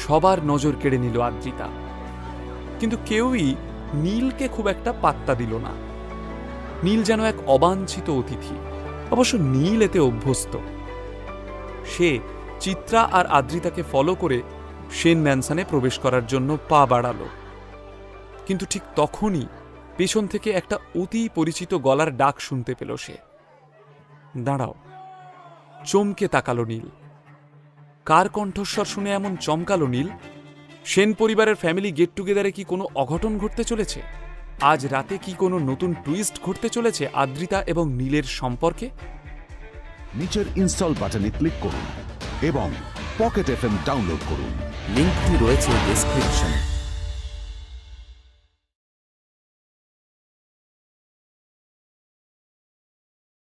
Speaker 13: সবার নজর কেড়ে নিল আদ্রিতা, কিন্তু কেউই নীলকে খুব একটা পাত্তা দিল না। নীল যেন এক অবাঞ্ছিত অতিথি, অবশ্য নীল এতে অভ্যস্ত। সে চিত্রা আর আদ্রিতাকে ফলো করে সেন ম্যানসনে প্রবেশ করার জন্য পা বাড়ালো, কিন্তু ঠিক তখনই পেছন থেকে একটা অতি পরিচিত গলার ডাক শুনতে পেল সে। দাঁড়াও, চমকে তাকালো নীল। কার কণ্ঠস্বর শুনে এমন চমকালো নীল? সেন পরিবারের ফ্যামিলি গেট টুগেদারে কি কোনো অঘটন ঘটতে চলেছে? আজ রাতে কি কোনো নতুন টুইস্ট ঘটতে চলেছে আদ্রিতা এবং নীলের সম্পর্কে?
Speaker 1: নিচের ইনস্টল বাটনে ক্লিক করুন এবং পকেট এফএম ডাউনলোড করুন।
Speaker 15: লিঙ্কটি রয়েছে ডেসক্রিপশনে।